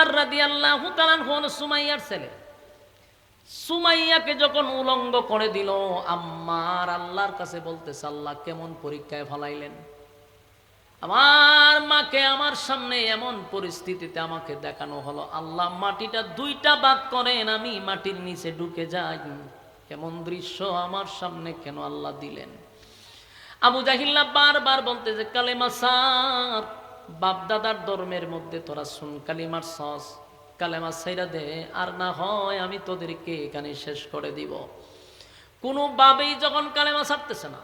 আম্মার রাদিয়াল্লাহু তাআলা হন সুমাইয়ার ছেলে। সুমাইয়াকে যখন উলঙ্গ করে দিল, আম্মার আল্লাহর কাছে বলতেছে, আল্লাহ কেমন পরীক্ষায় ফলাইলেন, আমার মাকে আমার সামনে এমন পরিস্থিতিতে আমাকে দেখানো হলো। আল্লাহ মাটিটা দুইটা ভাগ করেন, আমি মাটির নিচে ঢুকে যাই, কেমন দৃশ্য আমার সামনে কেন আল্লাহ দিলেন। আবু জাহিল্লা বারবার বলতে যে কালেমা সার, বাপ দাদার ধর্মের মধ্যে তোরা শুন কালিমার সস, কালেমা সাইরা দে, আর না হয় আমি তোদেরকে এখানে শেষ করে দিব। কোনোভাবেই যখন কালেমা ছাড়তেছে না,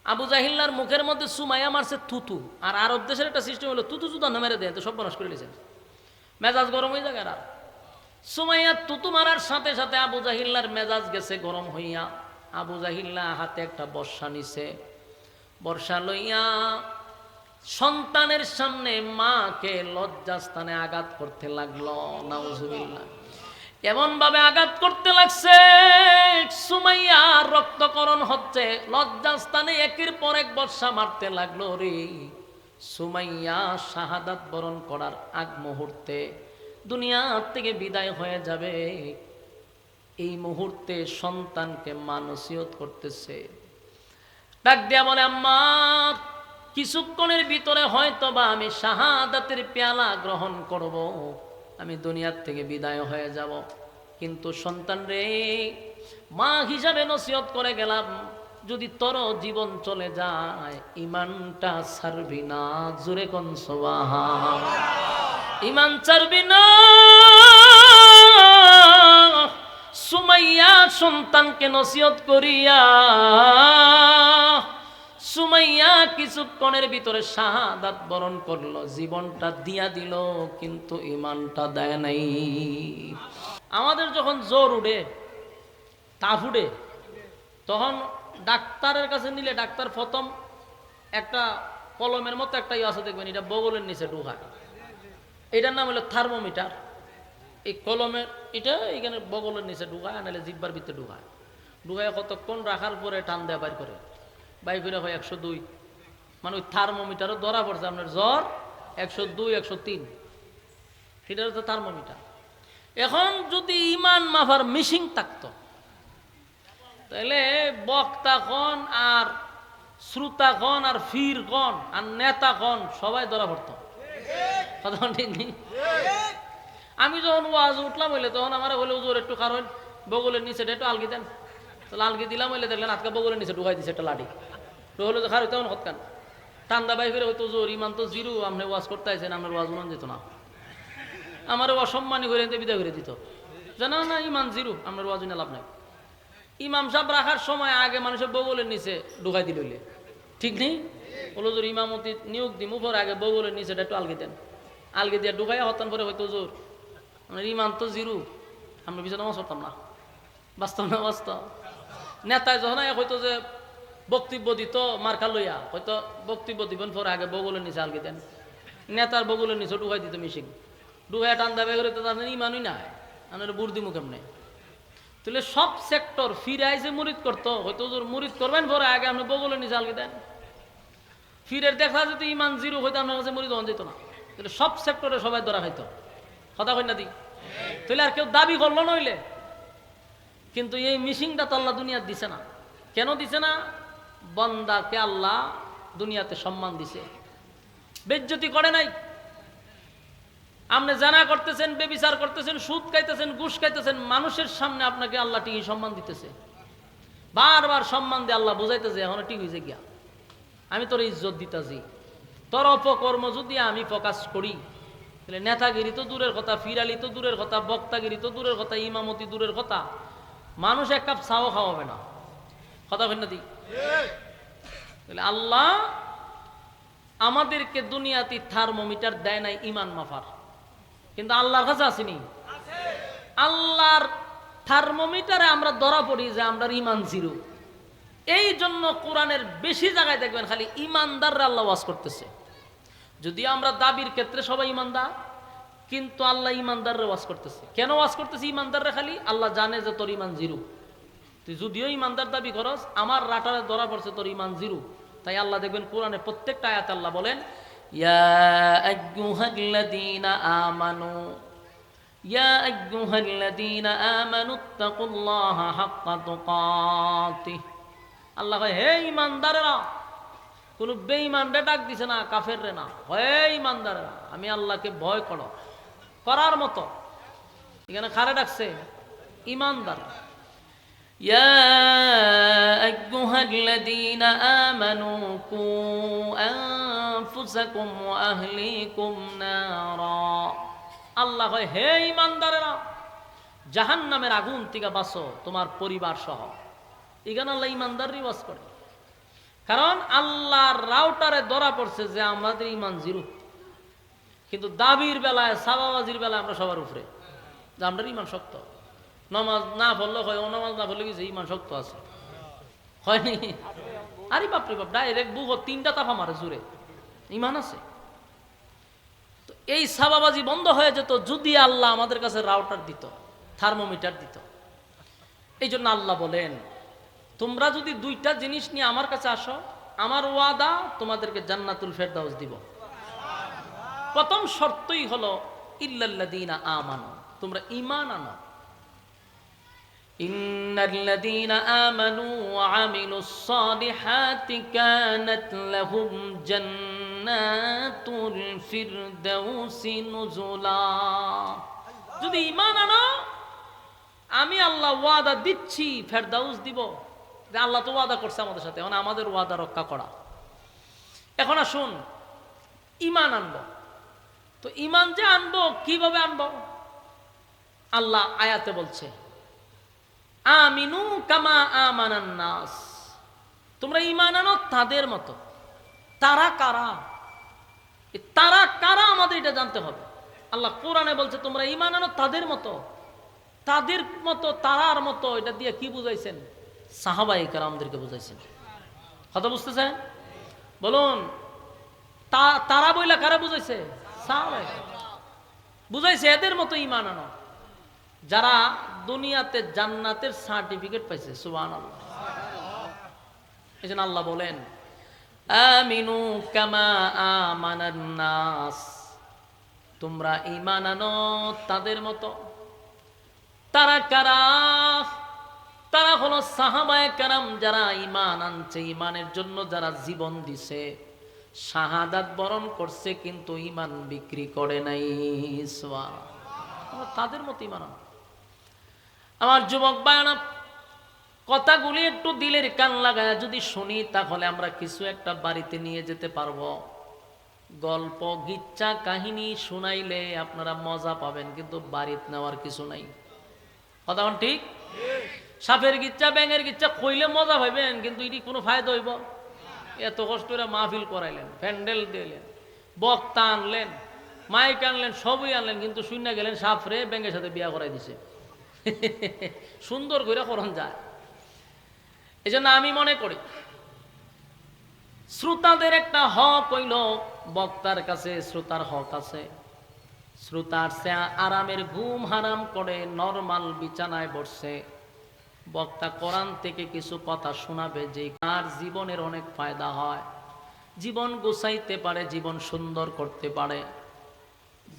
আবু জাহিল্লার মুখের মধ্যে সুমাইয়া মারছে থুতু। আর আরব দেশের একটা সিস্টেম হলো থুতু জুতা না মেরে দেয়, তো সব বনাশ করে দিয়েছেন, মেজাজ গরম হয়ে যায়। আর সুমাইয়া থুতু মারার সাথে সাথে আবু জাহিল্লার মেজাজ গেছে গরম হইয়া। আবু জাহিল্লা হাতে একটা বর্ষা নিছে, বর্ষা লইয়া সন্তানের সামনে মাকে লজ্জাস্থানে আঘাত করতে লাগলো। নাউজুবিল্লাহ, এমন ভাবে আঘাত করতে লাগছে, সুমাইয়া রক্তকরণ হচ্ছে, লজ্জাস্থানে একের পর এক বর্ষা মারতে লাগলো রে। সুমাইয়া শাহাদাত বরণ করার আগ মুহূর্তে দুনিয়া থেকে বিদায় হয়ে যাবে, এই মুহূর্তে সন্তানকে মা নসিহত করতেছে, ডাক দিয়া বলে, আম্মা কিছুক্ষণের ভিতরে হয়তো বা আমি শাহাদাতের পেয়ালা গ্রহণ করব, আমি দুনিয়ার থেকে বিদায় হয়ে যাব, কিন্তু সন্তান রে, মা হিসাবে নসিহত করে গেলাম, যদি তোর জীবন চলে যায় ইমানটা ছাড়বি না। জোরে কোন সুবহান, ইমান ছাড়বি না। সুমাইয়া সন্তানকে নসিহত করিয়া সুমাইয়া কিছুক্ষণের ভিতরে শাহাদাত বরণ করলো, জীবনটা দিয়া দিল, কিন্তু ইমানটা দেয় নাই। আমাদের যখন জ্বর উঠে, তাপ উঠে, তখন ডাক্তারের কাছে নিলে ডাক্তার প্রথম একটা কলমের মতো একটা আছে, দেখবেন এটা বগলের নিচে ঢুকায়, এটার নাম হলো থার্মোমিটার। এই কলমের এটা এখানে বগলের নিচে ঢুকায়, নাহলে জিব্বার ভিতরে ঢুকায়, ঢুকায় কতক্ষণ রাখার পরে টান দেওয়া বাইর করে, বাইর করে হয় 102। মানে ওই থার্মোমিটারও ধরা পড়ছে আপনার জ্বর 102 103, এটা হচ্ছে থার্মোমিটার। এখন যদি ইমান মাফার মিশিং থাকতো, তাহলে বক্তাগণ আর শ্রোতাগণ আর ফিরগণ আর নেতাগণ সবাই ধরা পড়তো, কথা ঠিক নেই? আমি যখন ওয়াজ উঠলাম হইলে তখন আমার বলে হুজুর একটু কারণ বগলের নিচে একটু আলগি দেন, তাহলে আলগি দিলাম হইলে দেখলেন আজকে বগলের নিচে ঢুকাই দিছে একটা লাঠি, তো হলো যে খারো তেমন হতকান ঠান্ডা বাই ফিরে হয়তো জোর ইমান তো জিরু, আপনি ওয়াজ করতে আইছেন, আপনার ওয়াজ উনান যেত না, আমার অসম্মানী করে বিদায় করে দিত, জানা না ইমান জিরু, আপনার ওয়াজ উনে লাভ নাই। ইমাম সাহেব রাখার সময় আগে মানুষের বগলের নিচে ঢুকাই দিল, ঠিক নেই? বলো জোর ইমামতি নিয়োগ দিম উপর আগে বগলের নিচেটা একটু আলগি দেন, আলগি দিয়ে ঢুকাইয়া হতান পরে হয়তো জোর ইমান তো জিরু, আমরা পিছনে নামাজ পড়তাম না। বাস্তব না বাস্তব? নেতায় যখন হয়তো যে বক্তব্য দিত মার্কা লইয়া, হয়তো বক্তব্য দিবেন পরে আগে বগলের নিচে আলগি দেন, নেতার বগলের নিচে ঢুকাই দিত মিশিং, ঢুকাইয়া টান দাবে করে তো তাদের ইমানই নাই, আমার বুড়দি মুখেম নেই। তাহলে সব সেক্টর ফিরাই যে মুরিদ করতো, হয়তো মুরিদ করবেন পরে আগে আপনি বগলের নিচে আলগি দেন, ফিরের দেখা যেত ইমান জিরো হয়তো আপনার কাছে মুরিদ হন যেত না। তাহলে সব সেক্টরে সবাই ধরা খাইতো, কথা কই না দি? তাহলে আর কেউ দাবি করলো নইলে, কিন্তু এই মিশিংটা তো আল্লাহ দুনিয়ার দিছে না। কেন দিছে না? বান্দাকে আল্লাহ দুনিয়াতে সম্মান দিছে, বেজ্জতি করে নাই। আপনি জানা করতেছেন, বেবিচার করতেছেন, সুদ খাইতেছেন, ঘুষ খাইতেছেন, মানুষের সামনে আপনাকে আল্লাহ ঠিকই সম্মান দিতেছে, বারবার সম্মান দিয়ে আল্লাহ বুঝাইতেছে এখন ঠিক হয়েছে গিয়া, আমি তোর ইজ্জত দিতেছি। তোর অপকর্ম যদি আমি প্রকাশ করি, তাহলে নেতাগিরি তো দূরের কথা, ফিরালি তো দূরের কথা, বক্তাগিরি তো দূরের কথা, ইমামতি দূরের কথা, মানুষ এক কাপ চাও খাওয়াবে না, কথা ভিন্নতি। তাহলে আল্লাহ আমাদেরকে দুনিয়াতে থার্মোমিটার দেয় নাই ইমান মাফার, কিন্তু আল্লাহর কাছে আসেনি। আল্লাহর থার্মোমিটারে আমরা ধরা পড়ি যে আমরা ইমান জিরো। এই জন্য কোরআনের বেশি জায়গায় দেখবেন খালি ইমানদাররা আল্লাহ ওয়াজ করতেছে। যদি আমরা দাবির ক্ষেত্রে সবাই ইমানদার, কিন্তু আল্লাহ ইমানদাররা ওয়াজ করতেছে। কেন ওয়াজ করতেছে ইমানদাররা? খালি আল্লাহ জানে যে তোর ইমান জিরো, তুই যদিও ইমানদার দাবি করস, আমার রাটারে ধরা পড়ছে তোর ইমান জিরো। তাই আল্লাহ দেখবেন কোরআনে প্রত্যেকটা আয়াতে আল্লাহ বলেন ইয়া আইয়ুহাল্লাযীনা আমানু ইয়া আইয়ুহাল্লাযীনা আমানুত্তাকুল্লাহা হাক্কা তুকাতিহ। আল্লাহ কয়, হে ঈমানদারেরা, কোন বেঈমানরে ডাক দিছে না, কাফেররে না, হে ঈমানদারেরা, আমি আল্লাহকে ভয় করো, করার মতো। এখানে কারে ডাকছে? ঈমানদার। ইয়া আইয়ুহাল্লাযীনা আমানু কু আনফুসাকুম ওয়া আহলিকুম নারা। আল্লাহ কয়, হে ঈমানদারেরা, জাহান্নামের আগুন থেকে বাঁচো তোমার পরিবার সহ। এখানে আল্লাহ ঈমানদারই ওয়াজ করে, কারণ আল্লাহর রাউটারে ধরা পড়ছে যে আমাদের ঈমান জিরো। কিন্তু দাবির বেলায়, সাবাবাজির বেলায় আমরা সবার উপরে, যে আমরা ঈমান শক্ত। নামাজ না পড়লে হয়, ও নামাজ না পড়লে কি ঈমান শক্ত আছে? হয়নি? আরে বাপরে বাপ, ডাইরেক্ট বুক 3টা তাফা মারে জুড়ে, ঈমান আছে। তো এই সাবাবাজি বন্ধ হয়ে যেত যদি আল্লাহ আমাদের কাছে রাউটার দিত, থার্মোমিটার দিত। এই জন্য আল্লাহ বলেন, তোমরা যদি 2টা জিনিস নিয়ে আমার কাছে আসো, আমার ওয়াদা তোমাদেরকে জান্নাতুল ফেরদাউস দিব। প্রথম শর্তই হলো ইল্লাল্লাযীনা আমানু, তোমরা ঈমান আনো। ইন্নাল্লাযীনা আমানু ওয়া আমিলুস সালিহাতি কানাত লাহুম জান্নাতুল ফিরদাউসি নুজুলা। যদি ঈমান আনো, আমি আল্লাহ ওয়াদা দিচ্ছি ফেরদাউস দিব। যে আল্লাহ তো ওয়াদা করছে আমাদের সাথে, এখন আমাদের ওয়াদা রক্ষা করা। এখন আসুন ঈমান আনবো। তো ঈমান যে আনবো, কিভাবে আনবো? আল্লাহ আয়াতে বলছে, আমিনু কামা আমানান নাস, তোমরা ঈমান আনো তাদের মতো। তারা কারা? তারা কারা আমাদের এটা জানতে হবে। আল্লাহ কোরআনে বলছে তোমরা ঈমান আনো তাদের মতো। তাদের মতো, তারার মতো, এটা দিয়ে কি বুঝাইছেন? সাহাবায়ে কেরামদেরকে বুঝাইছেন। কথা বুঝতেছেন? বলুন, তারা বইলা কারা বুঝাইছে? সাহাবায়ে বুঝাইছে এদের মতো ঈমান আনো, যারা দুনিয়াতে জান্নাতের সার্টিফিকেট পাইছে। সুবহানাল্লাহ। এজন্য আল্লাহ বলেন, আমিনু কামা আমানান নাস, তোমরা ঈমান আনো তাদের মতো। তারা কারা? তারা হলো সাহাবায়ে কেরাম, যারা ঈমান আনছে, ঈমানের জন্য যারা জীবন দিছে, শাহাদাত বরণ করছে, কিন্তু ঈমান বিক্রি করে নাই। সুবহানাল্লাহ। তাদের মতো ঈমান আনো। আমার যুবক ভাইরা, কথাগুলি একটু দিলের কান লাগায় যদি শুনি, তাহলে আমরা কিছু একটা বাড়িতে নিয়ে যেতে পারবো। গল্প গিচ্ছা কাহিনী শুনাইলে আপনারা মজা পাবেন, কিন্তু বাড়িতে নেওয়ার কিছু নাই। কথা ঠিক? সাপের গিচ্ছা, ব্যাঙের গিচ্ছা কইলে মজা পাইবেন, কিন্তু এটি কোনো ফায়দা হইব? এত কষ্ট করে মাহফিল করাইলেন, প্যান্ডেল দিলেন, বক্তা আনলেন, মাইক আনলেন, সবই আনলেন, কিন্তু শুনে গেলেন সাপরে ব্যাঙের সাথে বিয়া করাই দিছে। সুন্দর করে করণ যায়। এই জন্য আমি মনে করি শ্রোতাদের একটা হক হইল, বক্তার কাছে শ্রোতার হক আছে। শ্রোতার সে আরামের ঘুম হারাম করে নরমাল বিছানায় বসছে, বক্তা কোরআন থেকে কিছু কথা শোনাবে, যে তার জীবনের অনেক ফায়দা হয়, জীবন গোছাইতে পারে, জীবন সুন্দর করতে পারে।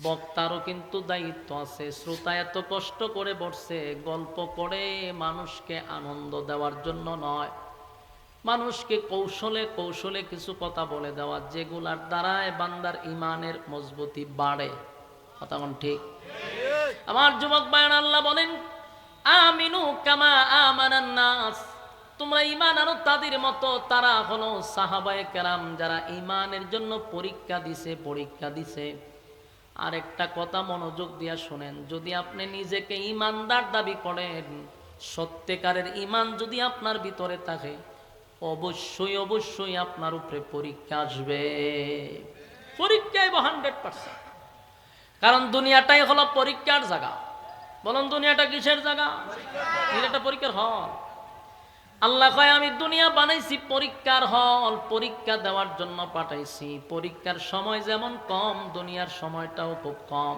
বক্তারও কিন্তু দায়িত্ব আছে। শ্রোতা এত কষ্ট করে বসছে, গল্প করে মানুষকে আনন্দ দেওয়ার জন্য নয়, মানুষকে কৌশলে কৌশলে কিছু কথা বলে দেওয়া, যেগুলার দ্বারায় বান্দার ঈমানের মজবুতি বাড়ে। কথা ঠিক? আমার যুবক ভাইরা, আল্লাহ বলেন, আমিনু কামা আমানান নাস, তোমরা ঈমান আনো তাদের মতো। তারা হলো সাহাবায়ে কেরাম, যারা ঈমানের জন্য পরীক্ষা দিছে। আর একটা কথা মনোযোগ দিয়া শুনেন, যদি আপনি নিজেকে ঈমানদার দাবি করেন, সত্যিকারের ঈমান যদি আপনার ভিতরে থাকে, অবশ্যই অবশ্যই আপনার উপরে পরীক্ষা আসবে। পরীক্ষায় 100%। কারণ দুনিয়াটাই হলো পরীক্ষার জায়গা। বলুন, দুনিয়াটা কিসের জায়গা? এটা পরীক্ষার হল। আল্লাহ কয়, আমি দুনিয়া বানাইছি পরীক্ষার হল, পরীক্ষা দেওয়ার জন্য পাঠাইছি। পরীক্ষার সময় যেমন কম, দুনিয়ার সময়টাও খুব কম।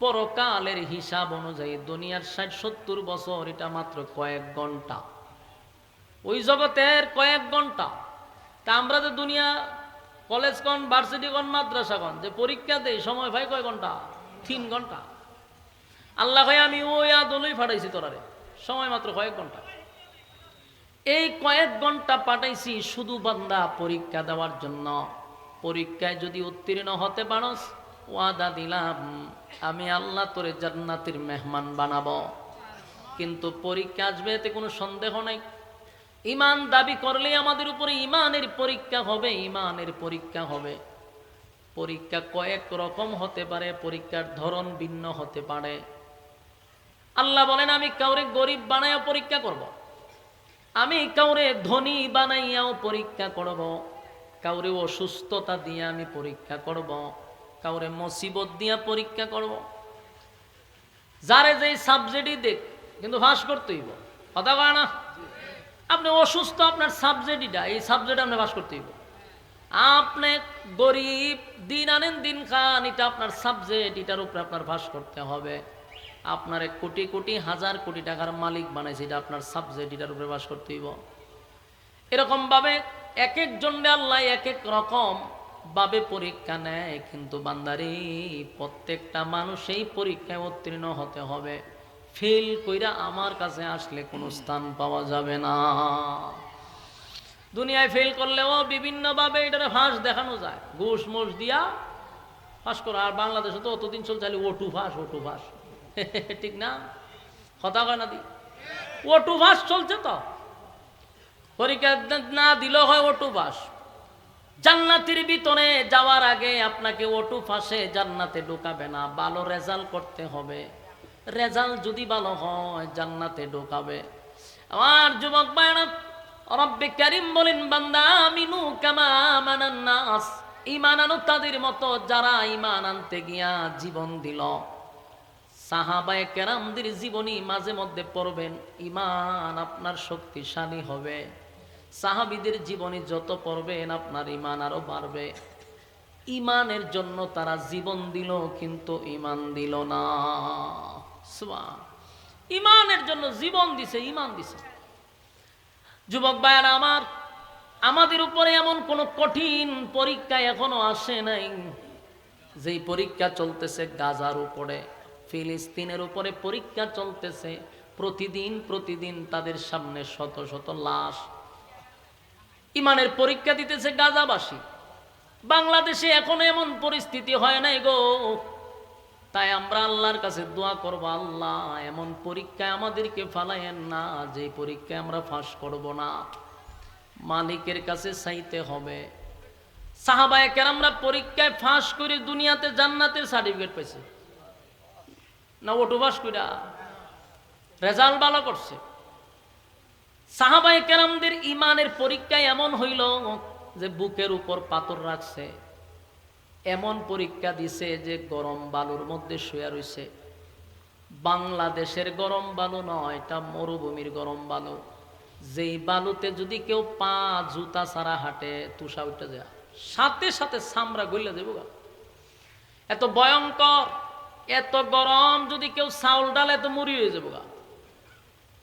পরকালের হিসাব অনুযায়ী দুনিয়ার 60-70 বছর, এটা মাত্র কয়েক ঘন্টা। ওই জগতের কয়েক ঘন্টা। তা আমরা যে দুনিয়া কলেজ কোন, ভার্সিটি কোন, মাদ্রাসা কোন, যে পরীক্ষা দেয় সময় ভাই কয় ঘন্টা? 3 ঘন্টা। আল্লাহ ভাই আমি ওই আদলই ফাটাইছি তোরারে, সময় মাত্র কয়েক ঘন্টা। এই কয়েক ঘন্টা পাঠাইছি শুধু বান্দা পরীক্ষা দেওয়ার জন্য। পরীক্ষায় যদি উত্তীর্ণ হতে পারস, ওয়াদা দিলাম আমি আল্লাহ তোরে জান্নাতের মেহমান বানাবো। কিন্তু পরীক্ষা আসবে এতে কোনো সন্দেহ নাই। ঈমান দাবি করলে আমাদের উপরে ঈমানের পরীক্ষা হবে, ঈমানের পরীক্ষা হবে। পরীক্ষা কয়েক রকম হতে পারে, পরীক্ষার ধরন ভিন্ন হতে পারে। আল্লাহ বলেন আমি কাউরে গরিব বানাইয়া পরীক্ষা করব, আমি কাউরে ধনী বানাইয়াও পরীক্ষা করব, কাউরে অসুস্থতা দিয়ে আমি পরীক্ষা করব, কাউরে মুসিবত দিয়া পরীক্ষা করব। যারে যেই সাবজেক্টই দেখ কিন্তু পাস করতেই হইব। কথা কয় না? আপনি অসুস্থ, আপনার সাবজেক্টটা, এই সাবজেক্ট আপনি পাস করতেই হইব। আপনি গরিব, দিন আনেন দিন খান, এটা আপনার সাবজেক্ট, এটার উপরে আপনার পাস করতে হবে। আপনার কোটি কোটি হাজার কোটি টাকার মালিক বানাইছে, এটা আপনার সাবজেক্ট, এটার উপরে পাস করতে হইব। এরকম ভাবে এক একজনে আল্লাহ এক এক রকম ভাবে পরীক্ষা নেয়। কিন্তু বান্দারে প্রত্যেকটা মানুষ এই পরীক্ষায় উত্তীর্ণ হতে হবে। ফেল কইরা আমার কাছে আসলে কোনো স্থান পাওয়া যাবে না। দুনিয়ায় ফেল করলেও বিভিন্নভাবে এটারে ফাঁস দেখানো যায়, ঘুষ মোষ দিয়া ফাঁস করা। আর বাংলাদেশে তো অতদিন চলছে ওটু ফাঁস, ওটু ফাঁস। ঠিক না? কথা কয় না দি? ওটু ফাঁস চলছে তো, পরীক্ষা না দিলেও হয় ওটু ফাঁস। জান্নাতের ভিতরে যাওয়ার আগে আপনাকে ওটু ফাঁসে জান্নাতে ঢোকাবে না, ভালো রেজাল্ট করতে হবে। রেজাল্ট যদি ভালো হয় জান্নাতে ঢোকাবে। আমার যুবক ভাইরা, রব্বে কারীম বলেন বান্দা আমিনু কামা আমানান নাস, ঈমান আনো তাদের মতো যারা ঈমান আনতে গিয়া জীবন দিল। সাহাবায়ে কেরামদের জীবনী মাঝে মধ্যে পড়বেন, ঈমান আপনার শক্তিশালী হবে। সাহাবীদের জীবনী যত পড়বেন আপনার ঈমান আরো বাড়বে। ঈমানের জন্য তারা জীবন দিল কিন্তু ঈমান দিল না। সুবহান, ঈমানের জন্য জীবন দিছে, ঈমান দিছে। যুবক ভাইরা আমার, আমাদের উপরে এমন কোন কঠিন পরীক্ষা এখনো আসে নাই। যেই পরীক্ষা চলতেছে গাজার উপরে, ফিলিস্তিনের উপরে পরীক্ষা চলতেছে। প্রতিদিন প্রতিদিন তাদের সামনে শত শত লাশ। ঈমানের পরীক্ষা দিতেছে গাজাবাসী। বাংলাদেশে এখনো এমন পরিস্থিতি হয় নাই গো। তাই আমরা আল্লাহর কাছে দোয়া করব, আল্লাহ এমন পরীক্ষায় আমাদেরকে ফালায়েন না যে পরীক্ষায় আমরা ফাঁস করব না। মালিকের কাছে চাইতে হবে। সাহাবায়ে কেরামরা পরীক্ষায় ফাঁস করে দুনিয়াতে জান্নাতের সার্টিফিকেট পেয়েছে না? ওটু ফাঁস কইরা রেজাল্ট ভালো করছে। সাহাবায়ে কেরামদের ঈমানের পরীক্ষায় এমন হইল যে বুকের উপর পাথর রাখছে, এমন পরীক্ষা দিছে যে গরম বালুর মধ্যে শুয়ে রইছে। বাংলাদেশের গরম বালু নয়, এটা মরুভূমির গরম বালু। যেই বালুতে যদি কেউ পা জুতা ছাড়া হাঁটে তুষা উঠে যায়, সাথে সাথে চামড়া গলে দেব। এত ভয়ঙ্কর, এত গরম, যদি কেউ চাউল ডালে তো মুড়ি হয়ে যাবো।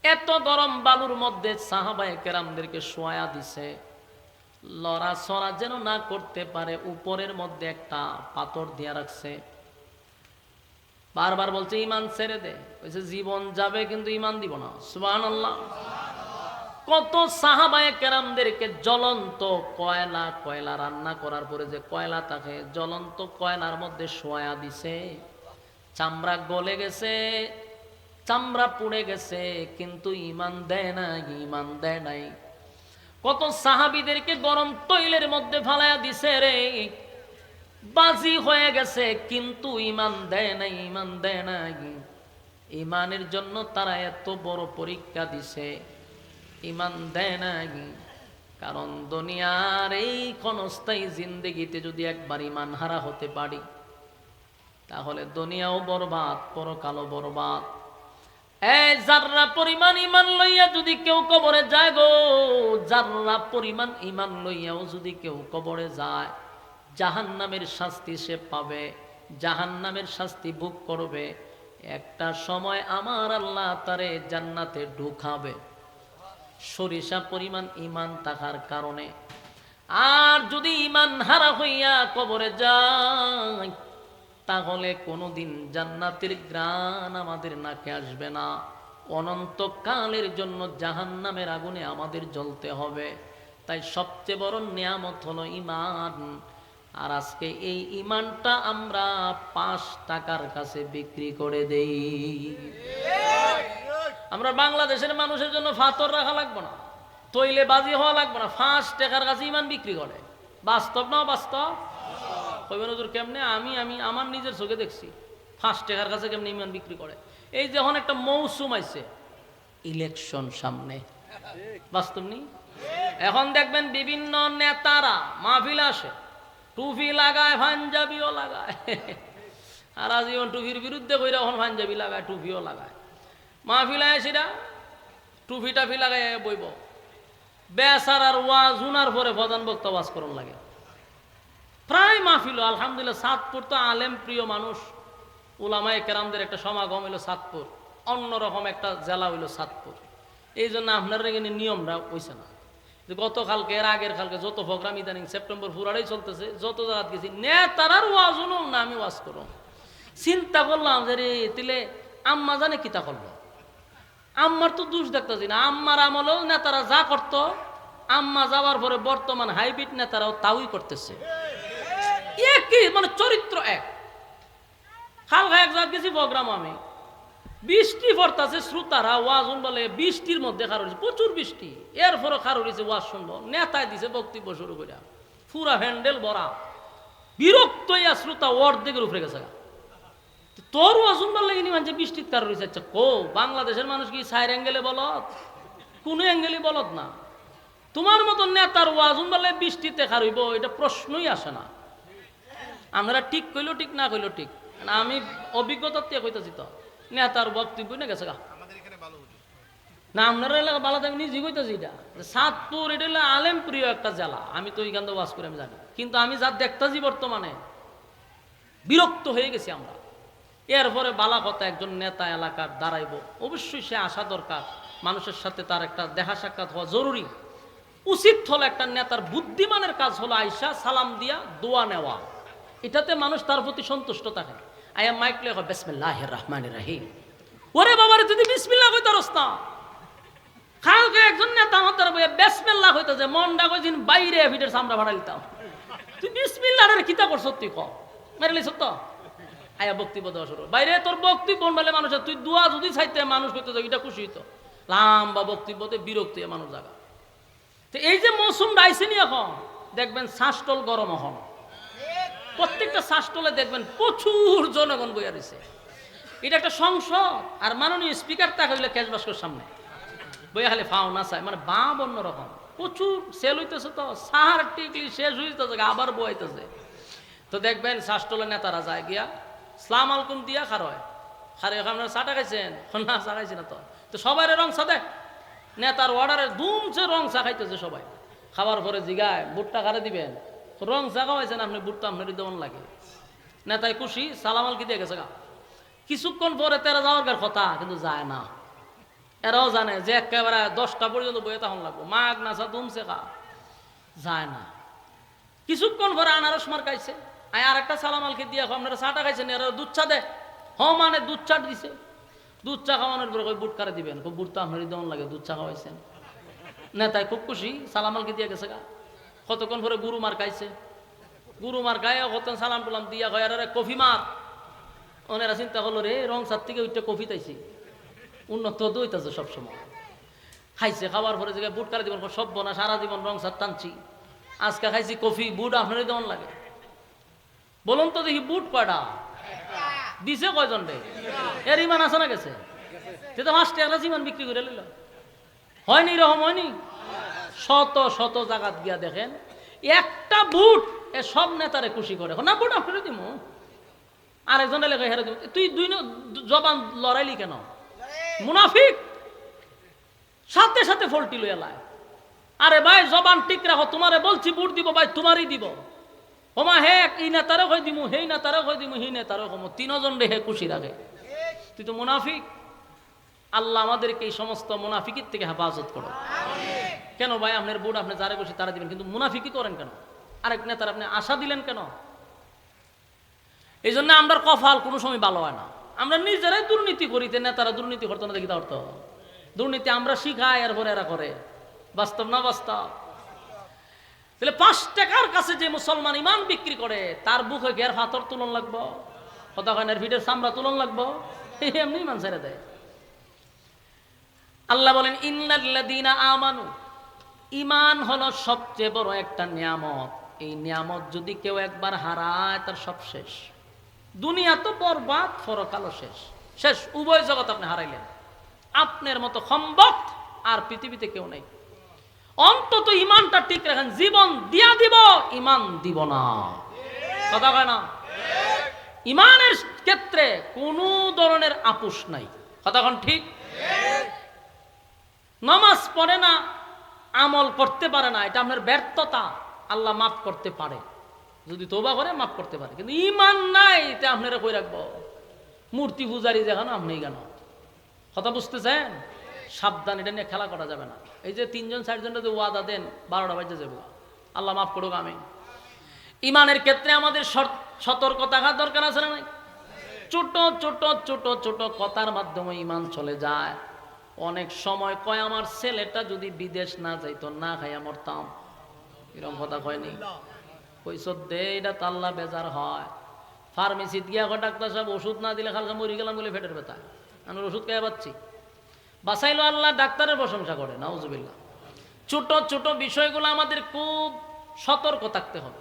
এত গরম বালুর মধ্যে সাহাবায়ে কেরামদেরকে শোয়া দিছে, লড়াচড়া যেন না করতে পারে। উপরের মধ্যে একটা পাথর দিয়া রাখছে। বারবার বলছে ঈমান ছেড়ে দে, বলছে জীবন যাবে কিন্তু ঈমান দিব না। সুবহানাল্লাহ। কত সাহাবায়ে কেরামদেরকে জ্বলন্ত কয়লা, কয়লা রান্না করার পরে যে কয়লা থাকে, জ্বলন্ত কয়লার মধ্যে শোয়া দিছে। চামড়া গলে গেছে, চামড়া পুড়ে গেছে, কিন্তু ঈমান দেয় না, ঈমান দেয় নাই। কত সাহাবীদেরকে গরম তৈলের মধ্যে ফালায়া দিছে রে, বাজি হয়ে গেছে কিন্তু ঈমান দেয় নাই, ঈমান দেয় নাই। ঈমানের জন্য তারা এত বড় পরীক্ষা দিছে, ঈমান দেয় নাই। কারণ দুনিয়ার এই ক্ষণস্থায়ী জিন্দেগিতে যদি একবার ঈমান হারা হতে পারি, তাহলে দুনিয়াও বরবাদ, পরকালও বরবাদ। এই জাররা পরিমাণ ঈমান লইয়া যদি কেউ কবরে যায় গো, জাররা পরিমাণ ঈমান লইয়াও যদি কেউ কবরে যায়, জাহান্নামের শাস্তি সে পাবে, জাহান্নামের শাস্তি ভোগ করবে। একটা সময় আমার আল্লাহ তারে জান্নাতে ঢুকাবে, সরিষা পরিমাণ ঈমান থাকার কারণে। আর যদি ঈমান হারা হইয়া কবরে যায় তাহলে কোনোদিন জান্নাতের ঘ্রাণ আমাদের নাকে আসবে না, অনন্তকালের জন্য জাহান্নামের আগুনে আমাদের জ্বলতে হবে। তাই সবচেয়ে বড় নিয়ামত হলো ঈমান। আর আজকে এই ঈমানটা আমরা 5 টাকার কাছে বিক্রি করে দেই। আমরা বাংলাদেশের মানুষের জন্য ফাতর রাখা লাগবে না, তৈলে বাজি হওয়া লাগবে না, 5 টাকার কাছে ঈমান বিক্রি করে। বাস্তব না বাস্তব? কইবেন হুজুর কেমনে? আমি আমার নিজের চোখে দেখছি 5 টাকার কাছে কেমনে ঈমান বিক্রি করে। এই যখন একটা মৌসুম আইছে, ইলেকশন সামনে, বাস্তব নেই? এখন দেখবেন বিভিন্ন নেতারা মাহফিল আসে, টুপি লাগায়, পাঞ্জাবিও লাগায়, আর আজীবন টুপির বিরুদ্ধে কইরা এখন পাঞ্জাবি লাগায়, টুপিও লাগায়। মাহফিল আসিরা টুপি টাফি লাগায় বইব, বেসার আর ওয়াজ উনার পরে প্রধান বক্তা ওয়াজ করন লাগে। প্রায় মাহফিল আলহামদুলিল্লাহ। চাঁদপুর তো আলেম প্রিয় মানুষ, উলামায়ে কেরামদের একটা সমাগম হইল চাঁদপুর, অন্যরকম একটা জেলা হইল চাঁদপুর। এই জন্য আপনার এখানে নিয়মটা হইছে না। গতকালকে এর আগের কালকে যত প্রোগ্রাম ইদানিং সেপ্টেম্বর পুরাটাই চলতেছে, যত জায়গা গেছি নেতারার ওয়াজ শুনুন না, আমি ওয়াজ করুন। চিন্তা করলাম যে রে তিলে আম্মা জানে কিতা করলো, আম্মার তো দোষ দেখতেছি না। আম্মার আমলেও নেতারা যা করতো, আম্মা যাওয়ার পরে বর্তমান হাইব্রিড নেতারাও তাওই করতেছে। একই মানে চরিত্র এক। হালকা এক জায়গা গেছি প্রোগ্রাম, আমি বৃষ্টি পড়তেছে, শ্রোতারা ওয়াজ বলে বৃষ্টির মধ্যে খারো হয়েছে, প্রচুর বৃষ্টি, এরপরও খারো হয়েছে ওয়াজ শুনবো। নেতায় দিছে বক্তব্য শুরু করে, পুরা হ্যান্ডেল ভরা, বিরক্ত হইয়া শ্রোতা অর্ধেকের উপরে গেছে। তোর ওয়াজ শুনবার লাগেনি মানে বৃষ্টির কারো হয়েছে। আচ্ছা কো, বাংলাদেশের মানুষ কি সাইড অ্যাঙ্গেলে বলত? কোনো অ্যাঙ্গেলে বলত না। তোমার মতন নেতার ওয়াজ শুনবার লাগে বৃষ্টিতে খার হইব, এটা প্রশ্নই আসে না। আমরা ঠিক কইলো ঠিক, না কইলো ঠিক, আমি অভিজ্ঞতার থেকে কইতেছি। তো নেতার বক্তব্য না গেছে গা না, আপনারা এলাকা বালাতে আমি নিজে কইতেছি। এটা চাঁদপুর, এটা হলো আলেম প্রিয় একটা জেলা। আমি তো ওইখান থেকে ওয়াজ করে আমি জানি, কিন্তু আমি যা দেখতেছি বর্তমানে বিরক্ত হয়ে গেছি আমরা। এরপরে বালা কথা, একজন নেতা এলাকার দাঁড়াইব, অবশ্যই সে আসা দরকার, মানুষের সাথে তার একটা দেখা সাক্ষাৎ হওয়া জরুরি। উচিত হলো একটা নেতার বুদ্ধিমানের কাজ হলো আইসা সালাম দিয়া দোয়া নেওয়া, এটাতে মানুষ তার প্রতি সন্তুষ্ট থাকে। আয়া মাইক লেখা বিসমিল্লাহির রহমানির রহিম, ওরে বাবারে যদি বিসমিল্লাহ কইতারস না। কালকে একজন নেতা আমাদের বিসমিল্লাহ কইতাছে, মনটা কইছিন বাইরে ভিটের সামরা ভাড়া দিতাম। তুই বিসমিল্লাহর কিতা করছ? তুই ক মেরে লিস তো। আয়া বক্তব্য দেওয়া শুরু, বাইরে তোর বক্তব্য বলে মানুষের, তুই দোয়া যদি চাইতে মানুষ করতে যাই, এটা খুশি হইতো। লম্বা বক্তব্যতে বিরক্তি মানুষ জায়গা। তো এই যে মৌসুম আইছে নি, এখন দেখবেন শ্বাসটল গরম, এখন প্রত্যেকটা শ্বাসটলে দেখবেন প্রচুর জনগণ বইয়া রয়েছে। এটা একটা সংসদ, আর মাননীয় স্পিকার তাকে হইলে ক্যাশ বাস্কর সামনে বইয়া খালি ফাও না চায়, মানে বাপ অন্যরকম, প্রচুর সেল হইতেছে। তো সাহার টিকলি শেষ হইতেছে, আবার বইতেছে। তো দেখবেন শ্বাসটলে নেতারা যায় গিয়া সালাম আলাইকুম দিয়া খার হয়, খারে আপনারা চাটা খাইছেন না? চা খাইছি না। তো সবাই রং চা দেয়, নেতার অর্ডারে ধুমছে রং চা খাইতেছে সবাই। খাবার পরে জিগায় বুটটা খারে দিবেন, রং চা খাওয়াইছেন আপনি, বুটটা আপনার দেওয়ান লাগে। নেতায় খুশি, সালাম আলকি দিয়ে গেছে গা। কিছুক্ষণ পরে তেরা যাওয়ার কথা, কিন্তু যায় না। এরাও জানে যে একেবারে 10টা পর্যন্ত বইয়ে তখন লাগবো, মাগ নাচা ধুমছে খা, যায় না। কিছুক্ষণ পরে আনারস মার খাইছে, আর একটা সালাম আলকি দিয়ে আপনারা চাটা খাইছেন, এরা দুধ চা দেয়। মানে দুধ চা দিছে, দুধ চা খাওয়ানোর পরে কই বুট কারে দিবেন, বুট তো আপনারই দেওয়ান লাগে, দুধ চা খাওয়াইছেন। নেতায় খুব খুশি, সালাম আলকি দিয়ে গেছে গা। কতক্ষণ পরে গুরু মার খাইছে, গুরু মার খায় কত সালাম টুলাম দিয়া হয়, আর কফি মার। ওনারা চিন্তা করলো রে রং সার থেকে ওইটা কফি তাইছি, উন্নত দইতাছে সবসময়। খাইছে, খাওয়ার পরে জায়গায় বুট কারে দিবেন, সব না সারা জীবন রং সার টানছি, আজকে খাইছি কফি, বুট আপনারই দেওয়ান লাগে। বলুন তো দেখি বুট কয়টা দিছে, কয়জন রে? এর ইমান আছে না গেছে? তো 5 টাকা ইমান বিক্রি করে নিল, হয়নি? এরকম হয়নি? শত শত জায়গাত গিয়া দেখেন একটা বুট এ সব নেতারে খুশি করে, না বুট আপনার দিব, আরেকজন লেখা হেরে দিব। তুই দুই জবান লড়াইলি কেন? মুনাফিক সাথে সাথে ফল্টি লইয়া লাই। আরে ভাই জবান ঠিক রাখো, তোমারে বলছি বুট দিব ভাই, তোমারই দিব। ওমা হে এই নেতারও কই দিমু, হেই নেতারও কই দিমু, হি নেতারও কমো, 3 জন রে হে খুশি রাখে। তুই তো মুনাফিক। আল্লাহ আমাদেরকে এই সমস্ত মুনাফিকের থেকে হেফাজত করো। কেন ভাই আপনার বুট আপনি যারা বসে তারা দিবেন, কিন্তু মুনাফিকি করেন কেন? আরেক নেতার আপনি আশা দিলেন কেন? এই জন্য আমরা কপাল কোনো সময় ভালো হয় না। আমরা নিজেরাই দুর্নীতি করিতে, নেতারা দুর্নীতি করতো না, দেখি তা অর্থ দুর্নীতি আমরা শিখাই, এরপরে এরা করে। বাস্তব না বাস্তব? তাহলে 5 টাকার কাছে যে মুসলমান ইমান বিক্রি করে তার বুকে গের হাতর তুলন লাগবো, কতখানের ভিড়ের চামড়া তুলন লাগবো, এমনি ইমান ছেড়ে দেয়। আল্লাহ বলেন ইন্নাল্লাযীনা আমানু, ইমান হলো সবচেয়ে বড় একটা নিয়ামত। এই নিয়ামত যদি কেউ একবার হারায় তার সব শেষ। দুনিয়া তো বরবাদ, পরকালও শেষ। শেষ উভয় জগৎ আপনি হারাইলেন। আপনার মতো সম্ভব আর পৃথিবীতে কেউ নেই। অন্তত ইমানটা ঠিক রাখেন, জীবন দিয়া দিব, ইমান দিব না। কথা কয় না? ইমানের ক্ষেত্রে কোনো ধরনের আপোষ নাই। কথা কন ঠিক? নামাজ পড়ে না, আমল করতে পারে না, এটা আপনার ব্যর্থতা। আল্লাহ মাফ করতে পারে, যদি তওবা করে মাফ করতে পারে, কিন্তু ইমান নাই, এটা আপনারা কই রাখবো। মূর্তি পূজারি যেখানে আপনি কেন? কথা বুঝতেছেন? সাবধান, এটা নিয়ে খেলা করা যাবে না। এই যে 3 জন 4 জন যদি ওয়াদা দেন 12টা বাজে যাবো, আল্লাহ মাফ করুক। আমি ইমানের ক্ষেত্রে আমাদের সতর্ক থাকার দরকার আছে না নাই? ছোট ছোট ছোট ছোট কথার মাধ্যমে ইমান চলে যায়। অনেক সময় কয় আমার ছেলেটা যদি বিদেশ না যাইতো, না খাইয়া মরতাম, এরকম কথা কয়নি? কইস দে, এটা তো আল্লাহ বেজার হয়। ফার্মেসিতে গিয়া ডাক্তার সাহেব ওষুধ না দিলে কালকে মরি গেলাম বলে পেটের ব্যথা, আমি ওষুধ খাইয়া পাচ্ছি, বাঁচাইলো আল্লাহ, ডাক্তারের প্রশংসা করে, নাউজুবিল্লাহ। ছোট ছোট বিষয়গুলো আমাদের খুব সতর্ক থাকতে হবে।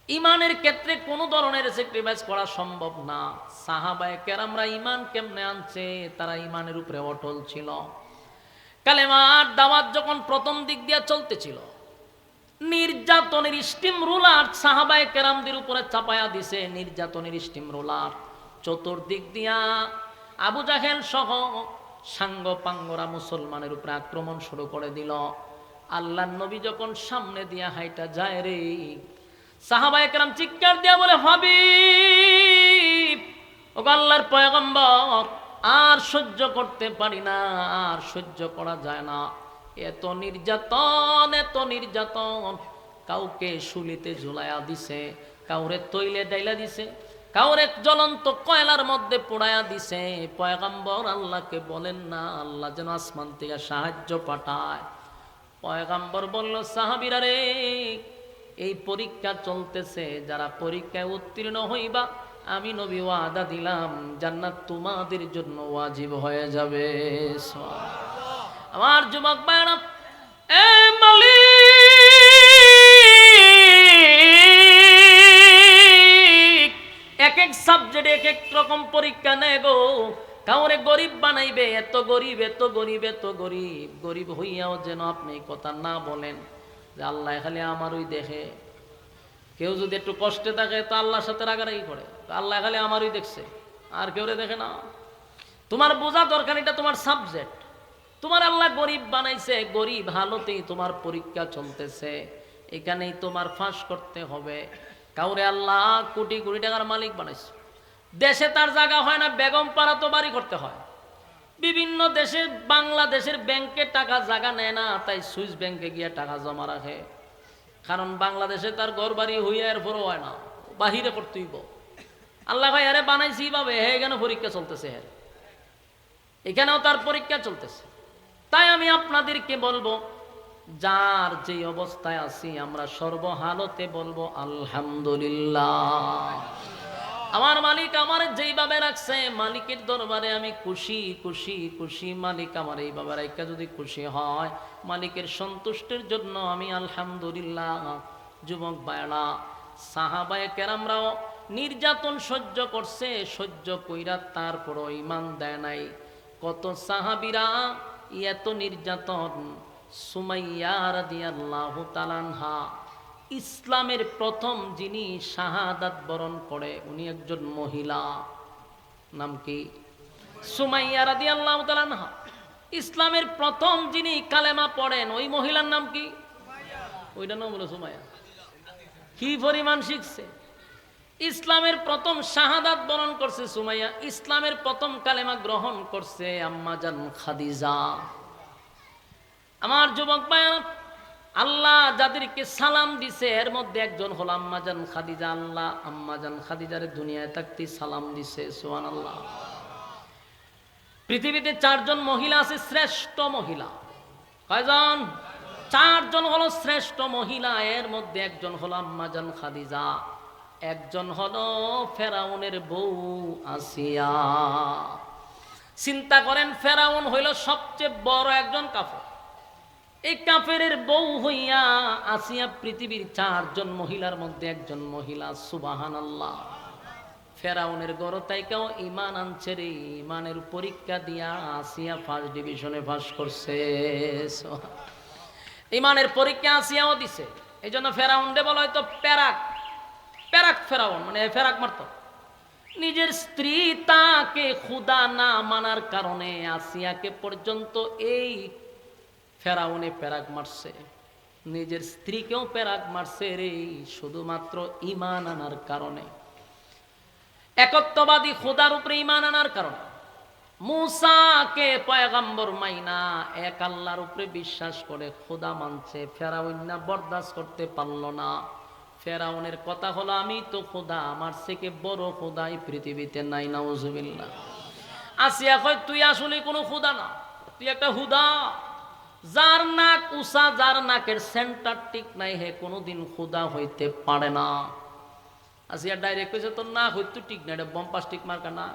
ইমানের ক্ষেত্রে কোনো ধরনের স্যাক্রিফাইস করা সম্ভব না। সাহাবায়ে কেরামরা ইমান কেমনে আনছে? তারা ইমানের উপরে অটল ছিল। কালেমার দাওয়াত যখন প্রথম দিক দিয়া চলতেছিল, নির্যাতনের স্টিম রুলার সাহাবায়ে কেরামদের উপরে চাপায়া দিছে। নির্যাতনের স্টিম রুলার চতুর্দিক দিয়া আবু জাহেল সহ সাঙ্গ পাঙ্গরা মুসলমানের উপরে আক্রমণ শুরু করে দিল। আল্লাহর নবী যখন সামনে দিয়া হাইটা যায় রে, সাহাবায়ে কেরাম চিৎকার দিয়া বলে, হাবিব, ও আল্লাহর পয়গম্বর, আর সহ্য করতে পারি না, আর সহ্য করা যায় না। এত নির্যাতন, এত নির্যাতন। কাউকে শুলিতে ঝুলাইয়া দিছে, কাউরে তৈলে ডাইলা দিছে, কাউরে জ্বলন্ত কয়লার মধ্যে পোড়াইয়া দিছে। পয়গম্বর আল্লাহকে বলেন না আল্লাহ যেন আসমান থেকে সাহায্য পাঠায়। পয়গম্বর বলল, সাহাবীরা রে, এই পরীক্ষা চলতেছে, যারা পরীক্ষায় উত্তীর্ণ হইবা, আমি নবী ওয়াদা দিলাম জান্নাত তোমাদের জন্য ওয়াজিব হয়ে যাবে। আমার যুবক ভাইরা, এ মালিক এক এক সাবজেক্টে এক এক রকম পরীক্ষা নেয় গো। কাউরে গরিব বানাইবে, এত গরিব, এত গরিব, এত গরিব। গরিব হইয়াও যেন আপনি কথা না বলেন যে আল্লাহ খালি আমারই দেখে। কেউ যদি একটু কষ্টে থাকে তো আল্লাহর সাথে রাগারাগি করে, আল্লাহ খালি আমারই দেখছে, আর কেউ দেখে না। তোমার বোঝা দরকার, এটা তোমার সাবজেক্ট। তোমার আল্লাহ গরিব বানাইছে, গরিব হালতেই তোমার পরীক্ষা চলতেছে, এখানেই তোমার ফাঁস করতে হবে। কাউরে আল্লাহ কোটি কোটি টাকার মালিক বানাইছে, দেশে তার জায়গা হয় না, বেগম পাড়া তো বাড়ি করতে হয়। বিভিন্ন দেশে, বাংলাদেশের ব্যাংকে টাকা জায়গা নেয় না, তাই সুইস ব্যাংকে গিয়ে টাকা জমা রাখে। কারণ বাংলাদেশে তার ঘর বাড়ি হইয়া এর পরও হয় না, বাহিরে করতেইব। আল্লাহ ভাই আরে বানাইছি ভাবে, হে এখানে পরীক্ষা চলতেছে, এখানেও তার পরীক্ষা চলতেছে। তাই আমি আপনাদেরকে বলবো, যার যে অবস্থায় আছি আমরা সর্বহালতে বলবো আলহামদুলিল্লাহ। আমার মালিক আমার যেইভাবে রাখছে, মালিকের দরবারে আমি খুশি খুশি খুশি। মালিক আমার এইভাবে রাখা যদি খুশি হয়, মালিকের সন্তুষ্টির জন্য আমি আলহামদুলিল্লাহ। যুবক ভাইরা, সাহাবায়ে কেরামরাও নির্যাতন সহ্য করছে, সহ্য কইরা তারপরও ঈমান দেয় নাই। কত সাহাবীরা এত নির্যাতন। সুমাইয়া রাদিয়াল্লাহু তাআলা আনহা, ইসলামের প্রথম যিনি শাহাদাত বরণ করে, উনি একজন মহিলা। নাম কি? সুমাইয়া রাদিয়াল্লাহু তাআলা আনহা। ইসলামের প্রথম যিনি কালেমা পড়েন, ওই মহিলার নাম কি? ওইটার নাম হলো সুমাইয়া। কি পরিমাণ শিখছে! ইসলামের প্রথম শাহাদাত বরণ করছে সুমাইয়া, ইসলামের প্রথম কালেমা গ্রহণ করছে আম্মা জান খাদিজা। আমার যুবক ভাইরা, আল্লাহ যাদেরকে সালাম দিছে এর মধ্যে একজন হল আম্মাজান খাদিজা। আল্লাহ আম্মাজান খাদিজারে দুনিয়ায় থাকতে সালাম দিছে, সুবহানাল্লাহ। পৃথিবীতে 4 জন মহিলা আছে শ্রেষ্ঠ মহিলা। কয়জন? 4 জন হলো শ্রেষ্ঠ মহিলা। এর মধ্যে একজন হলো আম্মাজান খাদিজা, একজন হলো ফেরাউনের বউ আসিয়া। চিন্তা করেন, ফেরাউন হইল সবচেয়ে বড় একজন কাফের। এই কাফেরের বউ হইয়া আসিয়া পৃথিবীর 4 জন মহিলার মধ্যে একজন মহিলা, সুবহানাল্লাহ। ফেরাউনের গড়তাইকেও ইমান আনছে রে। ইমানের পরীক্ষা দিয়া আসিয়া ফার্স্ট ডিভিশনে পাস করছে। ইমানের পরীক্ষা আসিয়াও দিছে। এই জন্য ফেরাউন রে বলা হয়তো প্যারাক। প্যারাক ফেরাউন মানে ফেরাক মারত। নিজের স্ত্রী তাকে খুদা না মানার কারণে আসিয়াকে পর্যন্ত এই ফেরাউনে প্যারাক মারছে। নিজের স্ত্রীকেও প্যারাক মারছে রে, শুধুমাত্র ইমান আনার কারণে, একত্ববাদী খোদার উপরে ইমান আনার কারণে। মুসাকে পয়গম্বর মাইনা এক আল্লাহর উপরে বিশ্বাস করে খোদা মানছে। ফেরাউন না বরদাস্ত করতে পারল না। ফেরাউনের কথা হলো, আমি তো খোদা, আমার থেকে বড় খোদা এই পৃথিবীতে নাই, নাউজুবিল্লাহ। আসিয়া কয়, তুই আসলে কোনো খোদা না, তুই একটা হুদা। যার নাক উষা, যার নাকের সেন্টার ঠিক নাই, হে কোনোদিন খোদা হইতে পারে না। আসিয়া ডাইরেক্ট কইছে, তোর নাক হইতো ঠিক না, এটা বম্পাস ঠিক মার্কা না,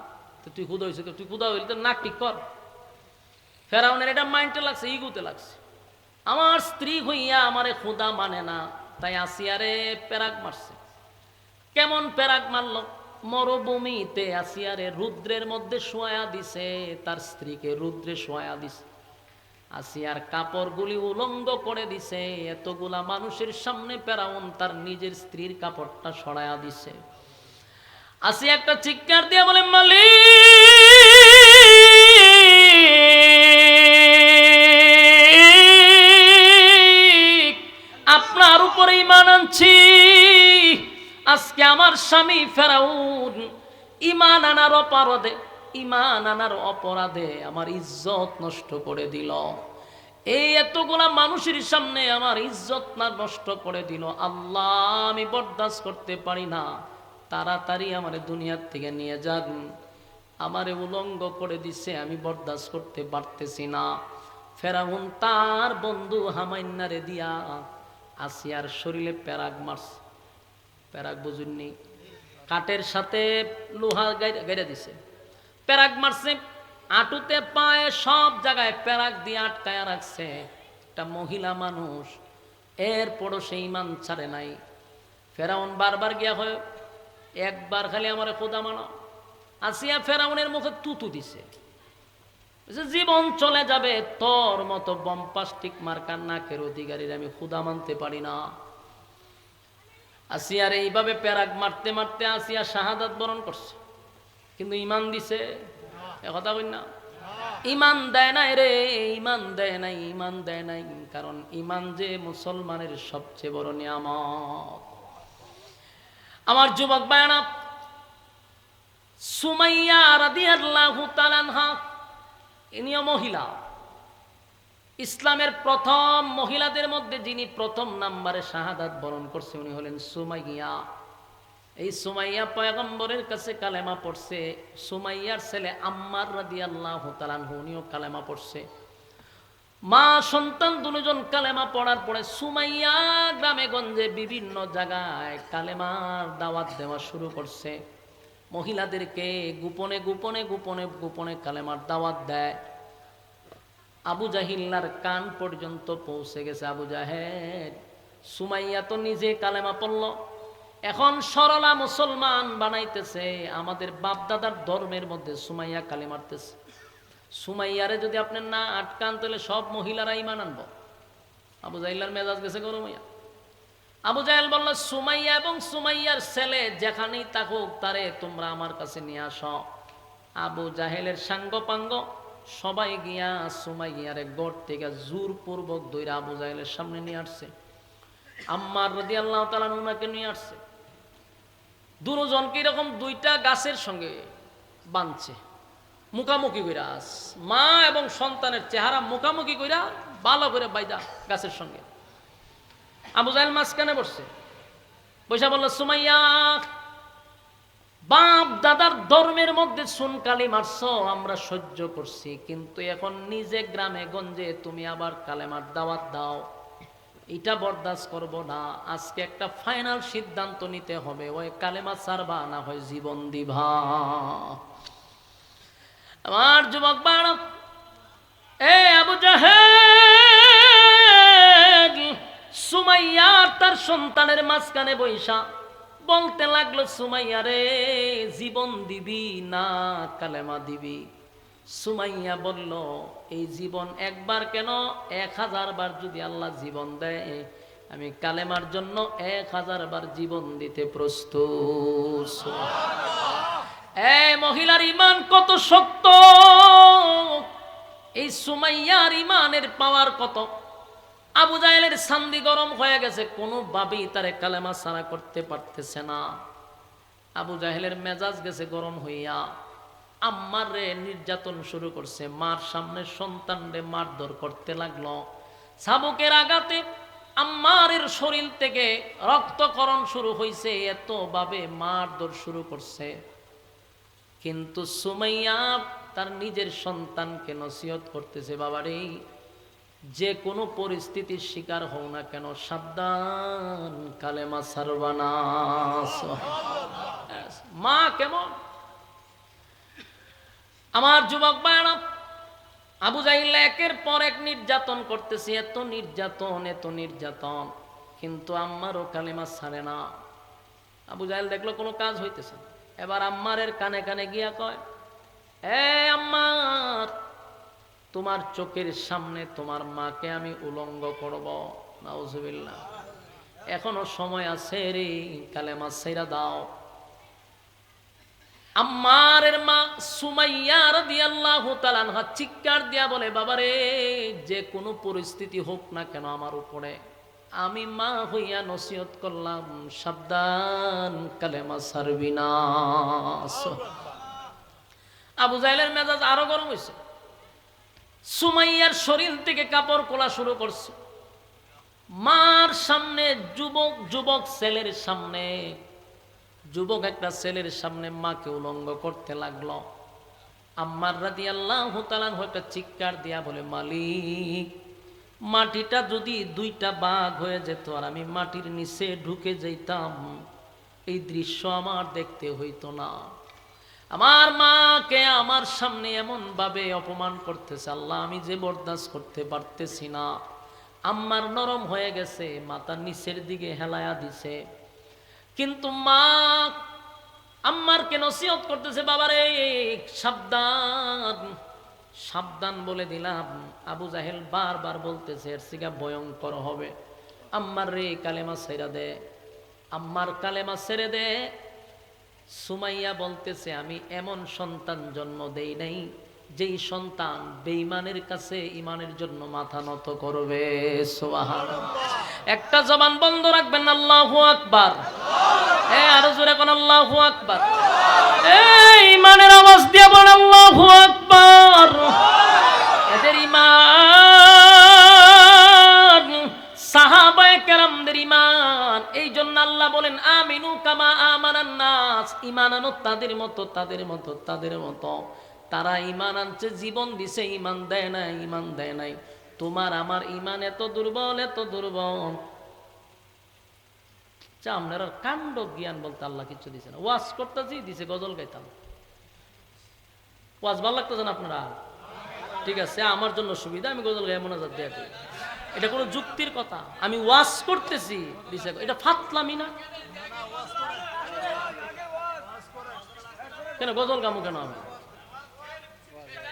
তো তুই খুদা হয়েছে, তুই খুদা হইলে তোর নাক ঠিক কর। ফেরাউনের এটা মাইন্ডে লাগছে, ইগুতে লাগছে, আমার স্ত্রী হইয়া আমারে খুদা মানে না, তাই আসিয়ারে প্যারাক মারছে। কেমন প্যারাক মারল? মরুভূমিতে আসিয়ারে রুদ্রের মধ্যে শোয়া দিছে, তার স্ত্রীকে রুদ্রে শোয়া দিছে। আসিয়ার কাপড়গুলি উলঙ্গ করে দিছে। এতগুলা মানুষের সামনে ফেরাউন তার নিজের স্ত্রীর কাপড়টা সরায়া দিছে। আসিয়া একটা চিৎকার দিয়ে বলে, মালিক, আপনার উপরে ঈমান আনছি। আজকে আমার স্বামী ফেরাউন ঈমান আনার অপরাধে আমার ইজ্জত নষ্ট করে দিল। এই এতগুলা মানুষের সামনে আমার ইজ্জত না নষ্ট করে দিল। আল্লাহ, আমি বরদাস্ত করতে পারি না, তাড়াতাড়ি আমারে দুনিয়ার থেকে নিয়ে যান। আমারে উলঙ্গ করে দিছে, আমি বরদাস্ত করতে পারতেছি না। ফেরাউন তার বন্ধু হামাইন্নারে দিয়া আসিয়ার শরীরে প্যারাক মারছে। প্যারাক বুঝুননি, কাঠের সাথে লোহা গাইরা দিছে, প্যারাক মারছে। আঁটুতে পায়ে সব জায়গায় প্যারাক দিয়ে আটকায়া রাখছে। একটা মহিলা মানুষ, এরপরও সে ঈমান ছাড়ে নাই। ফেরাউন বারবার গিয়া হয়, একবার খালি আমারে খোদা মানো। আসিয়া ফেরাউনের মুখে তুতু দিছে, জীবন চলে যাবে, তোর মতো বম্পাস্টিক মার্কার নাকের অধিকারীর আমি খোদা মানতে পারি না। আসিয়ার এইভাবে প্যারাক মারতে মারতে আসিয়া শাহাদাত বরণ করছে, কিন্তু ঈমান দিছে? কথা কই না, ঈমান দেয় নাই রে, ঈমান দেয় নাই, ঈমান দেয় নাই। কারণ ঈমান যে মুসলমানের সবচেয়ে বড় নিয়ামত। আমার যুবক ভাইরা, সুমাইয়া রাদিয়াল্লাহু তাআলা আনহা, ইনিও মহিলা। ইসলামের প্রথম মহিলাদের মধ্যে যিনি প্রথম নাম্বারে শাহাদাত বরণ করছে উনি হলেন সুমাইয়া। এই সুমাইয়া পয়গম্বরের কাছে কালেমা পড়ছে। সুমাইয়ার ছেলে আম্মার রাদিয়াল্লাহু তাআলা আনহু উনিও কালেমা পড়ছে। মা সন্তান দুজন কালেমা পড়ার পরে সুমাইয়া গ্রামে গঞ্জে বিভিন্ন জায়গায় কালেমার দাওয়াত দেওয়া শুরু করছে। মহিলাদেরকে গোপনে গোপনে গোপনে গোপনে কালেমার দাওয়াত দেয়। আবু জাহিল্লার কান পর্যন্ত পৌঁছে গেছে। আবু জাহেল, সুমাইয়া তো নিজে কালেমা পড়ল, এখন সরলা মুসলমান বানাইতেছে। আমাদের বাপদাদার ধর্মের মধ্যে সুমাইয়া কালেমা মারতেছে। সুমাইয়ারে যদি আপনি না আটকান তাহলে সব মহিলারা ঈমান আনবো। আবু জাহিল্লার মেজাজ গেছে গরম হইয়া। আবু জাহেল বলল, সুমাইয়া এবং সুমাইয়ার ছেলে যেখানেই থাকুক তারে তোমরা আমার কাছে নিয়ে আসো। আবু জাহেলের সাঙ্গ পাঙ্গ সবাই গিয়া সুমাইয়ারে গড় থেকে জোরপূর্বক দইরা আবু জাহেলের সামনে নিয়ে আসছে। আম্মার রাদিয়াল্লাহু তাআলা উনাকে নিয়ে আসছে। দুজনকে এরকম দুইটা গাছের সঙ্গে বাঁধছে। মুখামুখি কইরা মা এবং সন্তানের চেহারা মুখামুখি কইরা ভালো করে বাইদা গাছের সঙ্গে। আবু জাহেল মাঝখানে বসছে, বৈশা বলল, সুমাইয়া, বাপ দাদার ধর্মের মধ্যে সুনকালি মারছো, আমরা সহ্য করছি, কিন্তু এখন নিজে গ্রামে গঞ্জে তুমি আবার কালেমার দাওয়াত দাও, এটা বরদাস্ত করব না। আজকে একটা ফাইনাল সিদ্ধান্ত নিতে হবে, ওই কালেমা ছাড়বা না হয় জীবন দিবা। আমার যুবক বাড়া, এ আবু জাহেল সুমাইয়া তার সন্তানের মাঝখানে বৈশা বলতে লাগলো, সুমাইয়া রে, জীবন দিবি না কালেমা দিবি? সুমাইয়া বলল, এই জীবন একবার কেন, 1000 বার যদি আল্লাহ জীবন দেয়, আমি কালেমার জন্য 1000 বার জীবন দিতে প্রস্তুত। এই মহিলার ইমান কত শক্ত, এই সুমাইয়ার ইমানের পাওয়ার কত। আবু জাহেলের সান্দি গরম হয়ে গেছে, কোনোভাবেই তারে কালেমা ছাড়া করতে পারতেছে না। আবু জাহেলের মেজাজ গেছে গরম হইয়া, আম্মার রে নির্যাতন শুরু করছে, মার সামনে সন্তান রে মারধর করতে লাগলো। চাবুকের আঘাতে আম্মারের শরীর থেকে রক্তক্ষরণ শুরু হয়েছে, এত ভাবে মারধর শুরু করছে। কিন্তু সুমাইয়া তার নিজের সন্তানকে নসিহত করতেছে, বাবারে, যে কোনো পরিস্থিতির শিকার হও না কেন, সাবধান, কালেমা ছাড়বা না। মা কেমন? আমার যুবক ভাইরা, আবু জাহেল একের পর এক নির্যাতন করতেছে, এত নির্যাতন, এত নির্যাতন, কিন্তু আম্মারও কালেমা ছাড়ে না। আবু জাহেল দেখলো কোনো কাজ হইতেছে না, এবার আম্মারের কানে কানে গিয়া কয়, এ আম্মার, তোমার চোখের সামনে তোমার মাকে আমি উলঙ্গ করব, নাউজুবিল্লাহ, এখনো সময় আছে রে, কালেমা ছাইরা দাও। আম্মারের মা সুমাইয়া রাদিয়াল্লাহু তাআলা আনহা চিৎকার দিয়া বলে, বাবারে, যে কোনো পরিস্থিতি হোক না কেন আমার উপরে, আমি মা হইয়া নসিহত করলাম, সাবধান, কালেমা ছাড়বি না। আবু জাহেলের মেজাজ আরো গরম হয়েছে, সুমাইয়ার শরীর থেকে কাপড় খোলা শুরু করছে, মার সামনে, যুবক যুবক ছেলের সামনে, যুবক একটা ছেলের সামনে মাকে উলঙ্গ করতে লাগলো। আম্মার রাদিয়াল্লাহু তাআলা একটা চিৎকার দিয়া বলে, মালিক, মাটিটা যদি 2টা ভাগ হয়ে যেত আর আমি মাটির নিচে ঢুকে যেতাম, এই দৃশ্য আমার দেখতে হইতো না। আমার মাকে আমার সামনে এমন ভাবে অপমান করতেছে, আল্লাহ, আমি যে বরদাস্ত করতে পারতেছি না। আম্মার নরম হয়ে গেছে, মাথার নিচের দিকে হেলায়া দিছে, কিন্তু মা আম্মারকে নসিহত করতেছে, বাবারে, সাবধান, সাবধান বলে দিলাম। আবু জাহেল বারবার বলতেছে, এর থেকে ভয়ঙ্কর হবে, আম্মার রে কালেমা ছেড়ে দে, আম্মার কালেমা ছেড়ে দে। সুমাইয়া বলতেছে, আমি এমন সন্তান জন্ম দেই নাই যেই সন্তান বেঈমানের কাছে ইমানের জন্য মাথা নত করবে। সুবহানাল্লাহ। একটা জবান বন্ধ রাখবেন, আল্লাহু আকবার। আরো জোরে কোন আল্লাহু আকবার। ইমানের আওয়াজ দিয়ে বলেন আল্লাহু আকবার। এদের ইমান, সাহাবায়ে কেরামদের ইমান, এই জন্য আল্লাহ বলেন, আমিনু কামা আমানান নাস, ঈমান আনো তাদের মতো, তাদের মতো, তাদের মতো। তারা ঈমান আনছে, জীবন দিছে, ঈমান দেয় নাই, ঈমান দেয় নাই। তোমার আমার ঈমান এত দুর্বল, এত দুর্বল, আপনার কাণ্ড জ্ঞান বলতে আল্লাহ কিছু দিছে না। ওয়াজ করতেছি, দিছে গজল গাইতাম, ওয়াজ ভালো লাগতেছে না আপনারা? ঠিক আছে, আমার জন্য সুবিধা, আমি গজল গাই মোনাজাত দেয়া করি, এটা কোনো যুক্তির কথা? আমি ওয়াজ করতেছি, দিছে, এটা ফাতলামি না? কেন গজল গামু কেন? আমি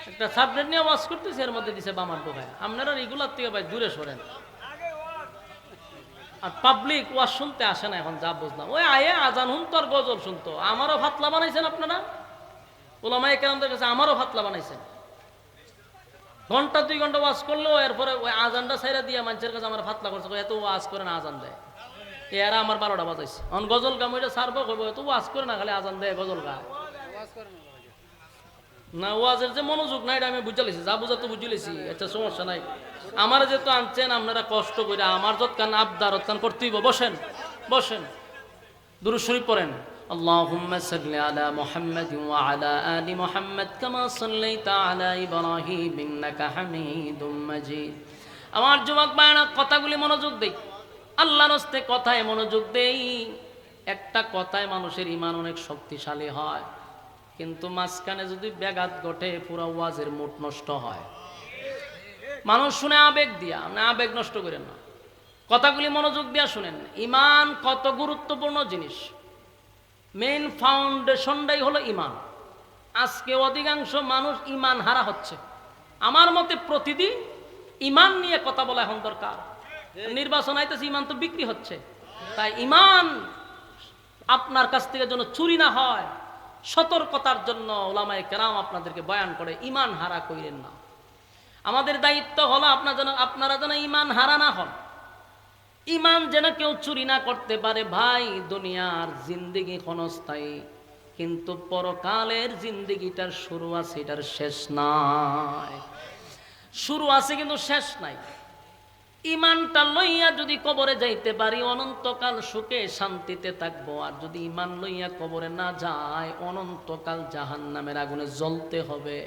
একটা সাবজেক্ট নিয়ে ওয়াজ করতেছি, এর মধ্যে দিছে বামার বোকায়। আপনারা রেগুলার থেকে ভাই দূরে সরেন। আর পাবলিক ওয়াজ শুনতে আসে না এখন, যা বুঝলাম। ওই আয়ে আজান শুনতো আর গজল শুনতো। আমারও ফাতলা বানাইছেন আপনারা, ওলামায়ে কেরামদের কাছে আমারও ফাতলা বানাইছেন। ঘন্টা 2 ঘন্টা ওয়াজ করলেও এরপরে ওই আজানটা ছাইরা দিয়ে মানুষের কাছে আমার ফাতলা করছে, এত ওয়াজ করে না, আজান দেয়। এরা আমার 12টা বাজাইছে। এখন গজল গাম ওইটা ছাড়বো, করবো, এত ওয়াজ করে না, খালি আজান দেয়, গজল গায়। না ওয়াজের যে মনোযোগ নাই এটা আমি বুঝে লেছি, যা বুঝা তো বুঝে লেছি, আচ্ছা সমস্যা নাই। আমার যেহেতু আনছেন আপনারা কষ্ট করে আমার যৎকান আবদার অৎকান করতেই বসেন বসেন, দুরূদ শরীফ পড়েন। আল্লাহুম্মা সাল্লি আলা মুহাম্মাদিন ওয়া আলা আলি মুহাম্মাদ কামা সাল্লাইতা আলা ইব্রাহিম ইন্নাকা হামিদুম মাজিদ। আমার যুবক ভাইরা কথাগুলি মনোযোগ দেই, আল্লাহর হস্তে কথায় মনোযোগ দেই। একটা কথায় মানুষের ঈমান অনেক শক্তিশালী হয়, কিন্তু মাঝখানে যদি ব্যাঘাত ঘটে পুরো ওয়াজের মুড নষ্ট হয়। মানুষ শুনে আবেগ দিয়া, না আবেগ নষ্ট করেন না, কথাগুলি মনোযোগ দিয়া শুনেন। ঈমান কত গুরুত্বপূর্ণ জিনিস, মেইন ফাউন্ডেশনটাই হলো ঈমান। আজকে অধিকাংশ মানুষ ঈমান হারা হচ্ছে। আমার মতে প্রতিদিন ঈমান নিয়ে কথা বলা এখন দরকার। নির্বাচন আইতেছে, ঈমান তো বিক্রি হচ্ছে। তাই ঈমান আপনার কাছ থেকে যেন চুরি না হয়, সতর্কতার জন্য উলামায়ে কেরাম আপনাদেরকে বয়ান করে ঈমান হারা কইরেন না। আমাদের দায়িত্ব হলো আপনারা যেন ঈমান হারা না হন, ঈমান যেন কেউ চুরি না করতে পারে। ভাই, দুনিয়ার জিন্দেগি ক্ষণস্থায়ী, কিন্তু পরকালের জিন্দেগিটার শুরু আছে, এটার শেষ নাই। শুরু আছে কিন্তু শেষ নাই। ঈমানটা লইয়া যদি কবরে যাইতে পারি অনন্তকাল সুখে শান্তিতে থাকবো, আর যদি ঈমান লইয়া কবরে না যায় অনন্তকাল জাহান্নামের আগুনে জ্বলতে হবে।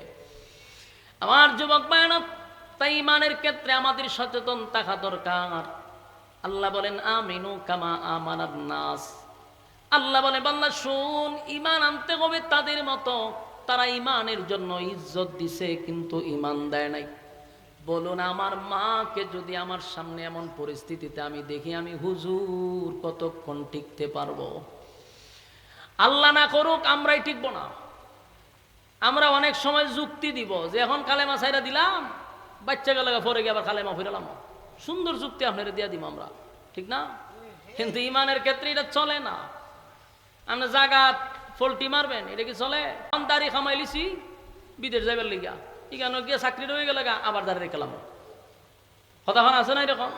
আমার যুবক ভাইরা, তাই ঈমানের ক্ষেত্রে আমাদের সচেতন থাকা দরকার। আল্লাহ বলেন আমিনু কামা আমানান নাস। আল্লাহ বলে বান্দা শুন, ঈমান আনতে হবে তাদের মতো, তারা ঈমানের জন্য ইজ্জত দিছে কিন্তু ঈমান দেয় নাই। বলুন, আমার মাকে যদি আমার সামনে এমন পরিস্থিতিতে আমি দেখি, আমি হুজুর কতক্ষণ টিকতে পারবো? আল্লাহ না করুক আমরাই টিকবো না। আমরা অনেক সময় যুক্তি দিব যে এখন কালেমা ছাইরা দিলাম, বাচ্চা গেলে পরে গিয়ে আবার কালেমা ফিরালাম, সুন্দর যুক্তি আপনারা দিয়া দিব আমরা, ঠিক না? কিন্তু ঈমানের ক্ষেত্রে এটা চলে না। আমরা জায়গা ফল্টি মারবেন, এটা কি চলে? দাড়ি খামাই লিছি বিদেশ যাইবার লিগা, এখানে গিয়ে চাকরি রয়ে গেলে আবার দাঁড়িয়ে রেখেলাম। হতাহন আছে না এরকম?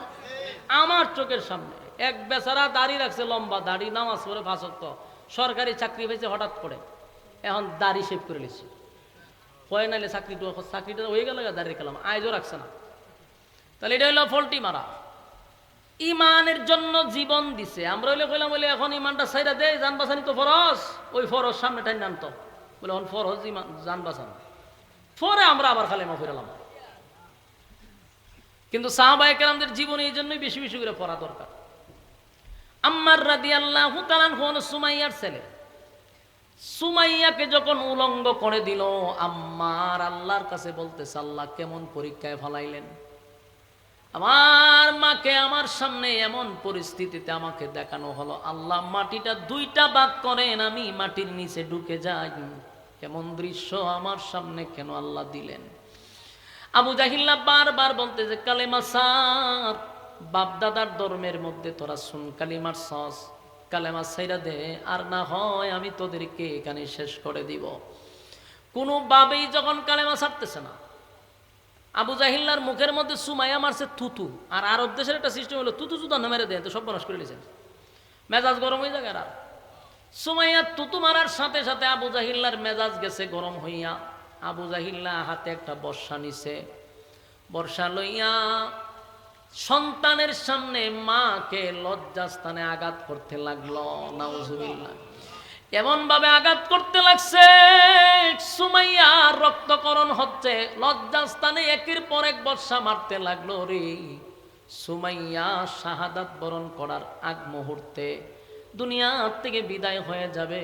আমার চোখের সামনে এক বেচারা দাড়ি রাখছে, লম্বা দাড়ি, নামাজ পড়ে 5 ওয়াক্ত, সরকারি চাকরি পেয়েছে হঠাৎ করে, এখন দাড়ি শেভ করে লিছি। কয় নাইলে চাকরিটা হয়ে গেল, দাঁড়িয়ে রেখেলাম, আইজও রাখছে না। তাহলে এটা হইলো ফল্টি মারা। ঈমানের জন্য জীবন দিছে, আমরা হইলে কইলাম বলে এখন ঈমানটা ছাইরা দেয়, জান বাঁচানি তো ফরজ, ওই ফরজ সামনে টাইম নামতো বলে এখন ফরজ ঈমান জান বাঁচানো, পরে আমরা আবার কালেমা ফিরালাম। কিন্তু সাহাবায়ে কেরামদের জীবনে এই জন্যই বেশি বেশি করে পড়া দরকার। আম্মার রাদিয়াল্লাহু তাআলা হন সুমাইয়ার ছেলে। সুমাইয়াকে যখন উলঙ্গ করে দিল, আম্মার আল্লাহর কাছে বলতেছে, আল্লাহ কেমন পরীক্ষায় ফলাইলেন আমার মাকে, আমার সামনে এমন পরিস্থিতিতে আমাকে দেখানো হলো। আল্লাহ মাটিটা 2টা ভাগ করেন, আমি মাটির নিচে ঢুকে যাই, কেমন দৃশ্য আমার সামনে কেন আল্লাহ দিলেন? আবু জাহিল্লা বারবার বলতে যে কালেমা সার, বাপ দাদার ধর্মের মধ্যে তোরা শুন কালিমার সস, কালেমা ছাইরা দে, আর না হয় আমি তোদেরকে এখানে শেষ করে দিব। কোনোভাবেই যখন কালেমা ছাড়তেছে না, আবু জাহিল্লার মুখের মধ্যে সুমাইয়া মারছে থুতু। আর আরব দেশের একটা সিস্টেম হলো থুতু জুতা না মেরে দেয়, তো সব বনাশ করে নিয়েছেন, মেজাজ গরম হয়ে যায়। আর সুমাইয়া থুতু মারার সাথে সাথে আবু জাহিল্লার মেজাজ গেছে গরম হইয়া। আবু জাহিল্লা হাতে একটা বর্ষা নিছে, বর্ষা লইয়া সন্তানের সামনে মাকে লজ্জাস্থানে আঘাত করতে লাগলো। নাউজুবিল্লাহ, এমন ভাবে আঘাত করতে লাগছে সুমাইয়া রক্তকরণ হচ্ছে, লজ্জাস্থানে একের পর এক বর্ষা মারতে লাগলো রে। সুমাইয়া শাহাদাত বরণ করার আগ মুহূর্তে দুনিয়া থেকে বিদায় হয়ে যাবে,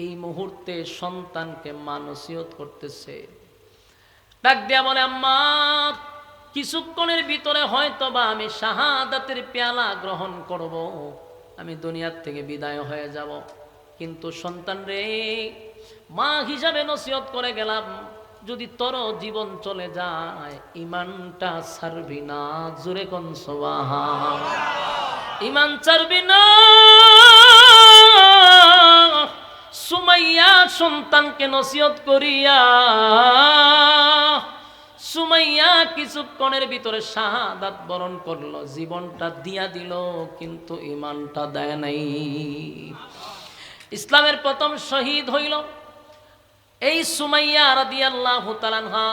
এই মুহূর্তে সন্তানকে মা নসিহত করতেছে, ডাক দিয়া বলে, আম্মা কিছুক্ষণের ভিতরে হয়তো বা আমি শাহাদাতের পেয়ালা গ্রহণ করব, আমি দুনিয়ার থেকে বিদায় হয়ে যাব, কিন্তু সন্তান রে, মা হিসাবে নসিহত করে গেলাম, যদি তোর জীবন চলে যায় ঈমানটা ছাড়বি না। জোরে কোন সুবহান, ঈমান ছাড়বি না। সুমাইয়া সন্তানকে নসিহত করিয়া সুমাইয়া কিছুক্ষণের ভিতরে শাহাদাত বরণ করলো, জীবনটা দিয়া দিল, কিন্তু ঈমানটা দেয় নাই। ইসলামের প্রথম শহীদ হইল এই সুমাইয়া রাদিয়াল্লাহু তাআলা আনহা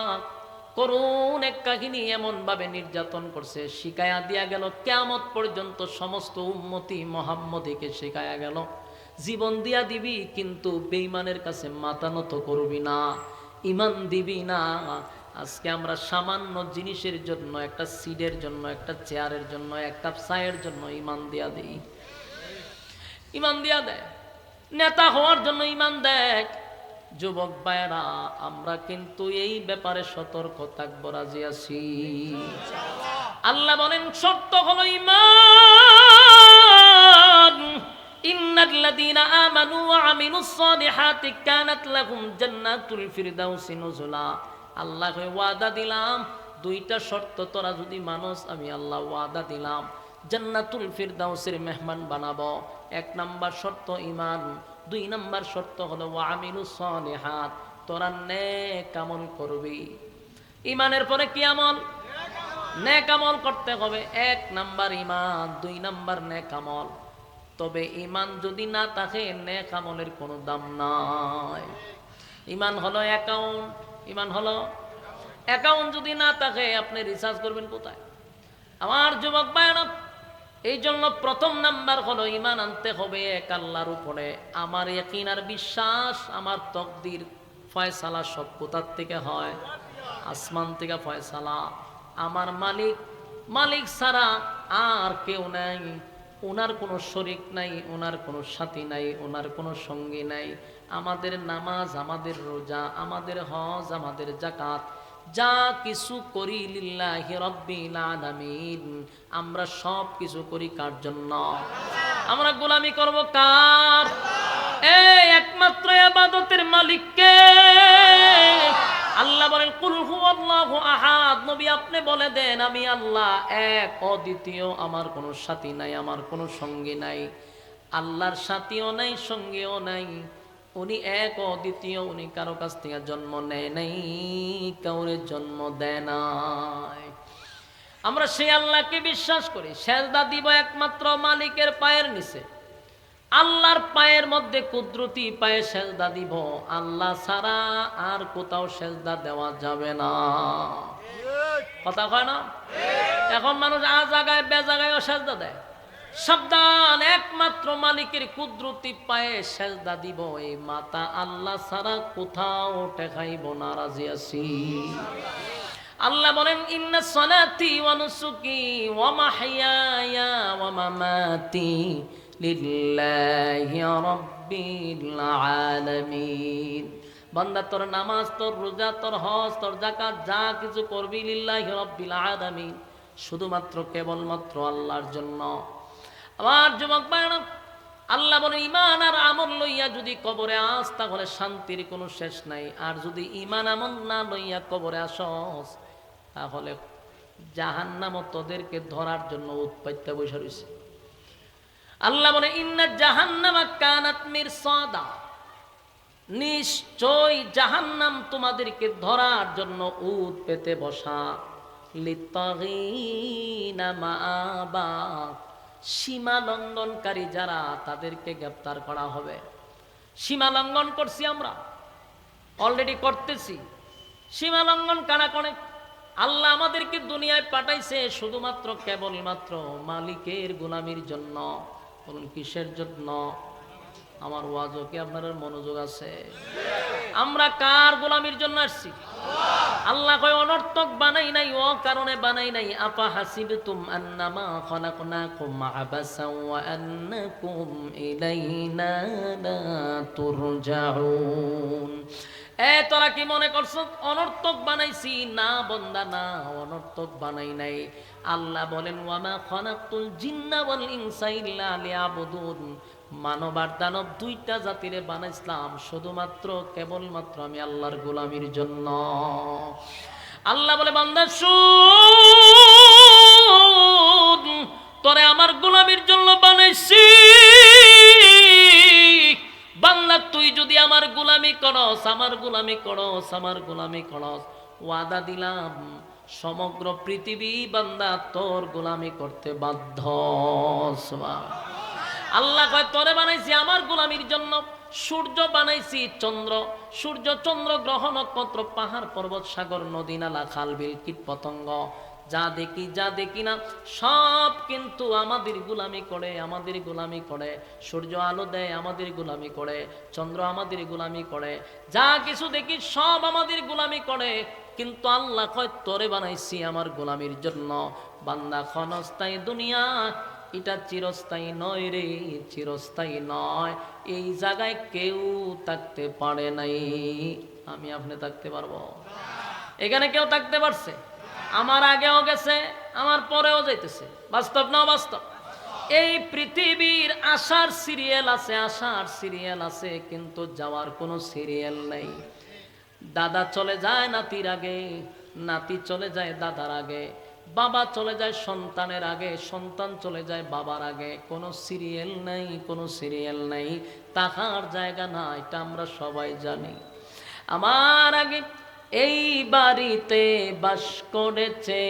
করুণ এক কাহিনী এমন ভাবে নির্যাতন করছে, শিখায়া দিয়া গেল, কিয়ামত পর্যন্ত সমস্ত উম্মতি মুহাম্মদীকে শিখায়া গেল, জীবন দিয়া দিবি কিন্তু বেঈমানের কাছে মাথা নত করবি না, ঈমান দিবি না। আজকে আমরা সামান্য জিনিসের জন্য, একটা সিটের জন্য, একটা চেয়ারের জন্য, এক কাপ চায়ের জন্য ঈমান দিয়া দেই, ঈমান দিয়া দেয়, নেতা হওয়ার জন্য ঈমান দেয়। যুবক ভাইরা, আমরা কিন্তু এই ব্যাপারে সতর্ক থাকবো, রাজি আছি। আল্লাহ বলেন শর্ত হলো ঈমান। ইন্নাল্লাযীনা আমানু ওয়া আমিলুস সালিহাতি কানাত লাহুম জান্নাতুল ফিরদাউসি নুজুলা। আল্লাহ ওয়াদা দিলাম, দুইটা শর্ত তোরা যদি মানুষ, আমি আল্লাহ ওয়াদা দিলাম জান্নাতুল ফিরদাউসের মেহমান বানাবো। এক নাম্বার শর্ত ঈমান, দুই নাম্বার শর্ত হলো ওয়া আমিলুস সালিহাত, তোরা নেক আমল করবি। ঈমানের পরে কি আমল? নেক আমল করতে হবে। এক নাম্বার ঈমান, দুই নাম্বার নেক আমল। তবে ঈমান যদি না থাকে নেক আমলের কোনো দাম নাই। ঈমান হলো অ্যাকাউন্ট, ঈমান হলো অ্যাকাউন্ট, যদি না থাকে আপনি রিচার্জ করবেন কোথায়? আমার যুবক ভাইরা, এই জন্য প্রথম নাম্বার হলো ঈমান আনতে হবে এক আল্লাহর উপরে। আমার ইয়াকিন আর বিশ্বাস, আমার তকদির ফয়সালা সব কোথার থেকে হয়? আসমান থেকে ফয়সালা। আমার মালিক, মালিক ছাড়া আর কেউ নাই, ওনার কোনো শরীক নাই, ওনার কোনো সাথী নাই, ওনার কোনো সঙ্গী নাই। আমাদের নামাজ, আমাদের রোজা, আমাদের হজ, আমাদের যাকাত, যা কিছু করি লিল্লাহি রাব্বিল আলামিন। আমরা সব কিছু করি কার জন্য? আমরা গোলামি করব কার? এই একমাত্র ইবাদতের মালিককে। আল্লাহ বলেন কুল হুয়াল্লাহু আহাদ। নবী আপনি বলে দেন আমি আল্লাহ এক, অদ্বিতীয়, আমার কোনো সাথী নাই, আমার কোনো সঙ্গী নাই। আল্লাহর সাথীও নাই, সঙ্গীও নাই, উনি এক, অদ্বিতীয়, উনি কারো কাছ থেকে জন্ম নেয় নাই, কাউরে জন্ম দেয় নাই। আমরা সেই আল্লাহকে বিশ্বাস করি। সেজদা দিব একমাত্র মালিকের পায়ের নিচে, আল্লাহর পায়ের মধ্যে, কুদরতি পায়ে সেজদা দিব। আল্লাহ ছাড়া আর কোথাও সেজদা দেওয়া যাবে না। কথা কয় না? এখন মানুষ আ জায়গায় বে জায়গায়ও সেজদা দেয়। সাবধান, একমাত্র মালিকের কুদরতি পায়ে সেজদা দিব। এই মাতা আল্লাহ ছাড়া কোথাও টেকাইব না, রাজি আছি। আল্লাহ বলেন ইন্না সলাতি ওয়া নুসুকি ওয়া মাহইয়ায়া ওয়া মামাতি লিল্লাহি রাব্বিল আলামিন। বান্দা তোর নামাজ, তোর রোজা, তোর হজ, তোর যাকাত, যা কিছু করবি লিল্লাহি রাব্বিল আলামিন, শুধুমাত্র কেবলমাত্র আল্লাহর জন্য। আমার যুবক ভাইরা, আল্লাহ বলেন ঈমান আর আমল লইয়া যদি কবরে আস তাহলে শান্তির কোনো শেষ নাই। আর যদি ঈমান আমল না লইয়া কবরে আসস তাহলে জাহান্নামও তোদেরকে ধরার জন্য উৎপাইতে বসে রয়েছে। আল্লাহ বলে ইন্না জাহান্নামা কানাত মিরসাদা, নিশ্চয় জাহান্নাম তোমাদেরকে ধরার জন্য উৎ পেতে বসা। লিত্তাগিনা মাআবা, সীমা লঙ্ঘনকারী যারা, তাদেরকে গ্রেফতার করা হবে। সীমা লঙ্ঘন করছি আমরা, অলরেডি করতেছি। সীমা লঙ্ঘন কারা করে? আল্লাহ আমাদেরকে দুনিয়ায় পাঠাইছে শুধুমাত্র কেবলমাত্র মালিকের গোলামির জন্য। বলুন কিসের জন্য? আমার ওয়াজও কি আপনাদের মনোযোগ আছে? আমরা কার গোলামির জন্য আসছি? আল্লাহ কয় অনর্থক বানাই নাই, ও কারণে বানাই নাই। আফা হাসিবতুম আন্নামা খালাকনাকুম আবাসাও ওয়া আন্নাকুম ইলাইনা লা তুরজাউন। তোরা কি মনে করছো অনর্থক বানাইছি? না বান্দা, না, অনর্থক বানাই নাই। আল্লাহ বলেন ওয়ামা খালাকতুল জিন্না ওয়াল ইনসা ইল্লা লিয়াবুদুন। মানব আর দানব দুইটা জাতিরে বানাইছিলাম শুধুমাত্র কেবলমাত্র আমি আল্লাহর গোলামির জন্য। আল্লাহ বলে বান্দা শুন, তোরে আমার গোলামির জন্য বানাইছি। বান্দা তুই যদি আমার গোলামি করস, আমার গোলামি করস, আমার গোলামি করস, ওয়াদা দিলাম সমগ্র পৃথিবী বান্দা তোর গোলামি করতে বাধ্য। আল্লাহ কয় তোরে বানাইছি আমার গোলামির জন্য। সূর্য বানাইছি, চন্দ্র, সূর্য চন্দ্র গ্রহ নক্ষত্র পাহাড় পর্বত সাগর নদী নালা খাল বিল কীট পতঙ্গ যা দেখি যা দেখি না সব কিন্তু আমাদের গোলামি করে, আমাদের গোলামি করে। সূর্য আলো দেয়, আমাদের গোলামি করে। চন্দ্র আমাদের গোলামি করে। যা কিছু দেখি সব আমাদের গোলামি করে। কিন্তু আল্লাহ কয় তোরে বানাইছি আমার গোলামির জন্য। বান্দা ক্ষণস্থায়ী দুনিয়া, এটা চিরস্থায়ী নয় রে, চিরস্থায়ী নয়। এই জায়গায় কেউ থাকতে পারে নাই। আমি আপনি থাকতে পারবো? এখানে কেউ থাকতে পারছে? আমার আগেও গেছে, আমার পরেও যাইতেছে। বাস্তব না বাস্তব? এই পৃথিবীর আসার সিরিয়াল আছে, আসার সিরিয়াল আছে, কিন্তু যাওয়ার কোনো সিরিয়াল নেই। দাদা চলে যায় নাতির আগে, নাতি চলে যায় দাদার আগে, বাবা চলে যায় সন্তানের আগে, সন্তান চলে যায় বাবার আগে। কোনো সিরিয়াল নাই, কোনো সিরিয়াল নাই, তাকার জায়গা না, এটা আমরা সবাই জানি। আমার আগে এই বাড়িতে বাস করেছে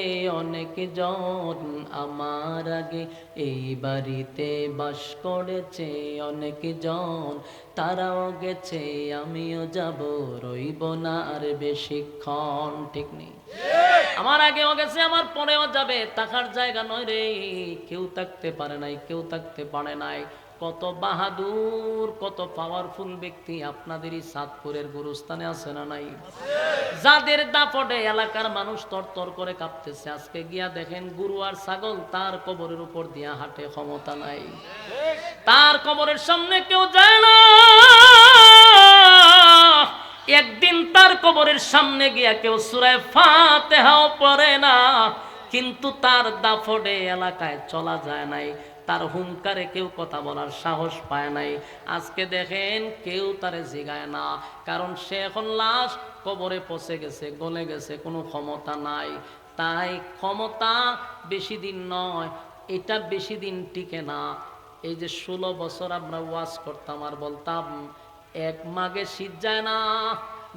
অনেক জন, আমার আগে এই বাড়িতে বাস করেছে অনেক জন, তারাও গেছে আমিও যাব, রইব না আর বেশিক্ষণ। ঠিক নেই? আমার আগেও গেছে, আমার পরেও যাবে, থাকার জায়গা নয় রে। কেউ থাকতে পারে নাই, কেউ থাকতে পারে নাই। কত বাহাদুর, কত পাওয়ারফুল ব্যক্তি আপনাদেরই চাঁদপুরের গুরুস্থানে আছে না নাই? যাদের দাপটে এলাকার মানুষ তরতর করে কাঁপতেছে। আজকে গিয়া দেখেন গরু আর ছাগল তার কবরের উপর দিয়া হাঁটে, ক্ষমতা নাই। তার কবরের সামনে কেউ যায় না। একদিন তার কবরের সামনে গিয়া কেউ সূরা ফাতিহাও পড়ে না, কিন্তু তার দাপটে এলাকায় চলা যায় নাই, তার হুঙ্কারে কেউ কথা বলার সাহস পায় নাই। আজকে দেখেন কেউ তারে জিগায় না, কারণ সে এখন লাশ, কবরে পচে গেছে, গলে গেছে, কোনো ক্ষমতা নাই। তাই ক্ষমতা বেশি দিন নয়, এটা বেশি দিন টিকে না। এই যে 16 বছর আমরা ওয়াজ করতাম আর বলতাম এক মাঘে শীত যায় না,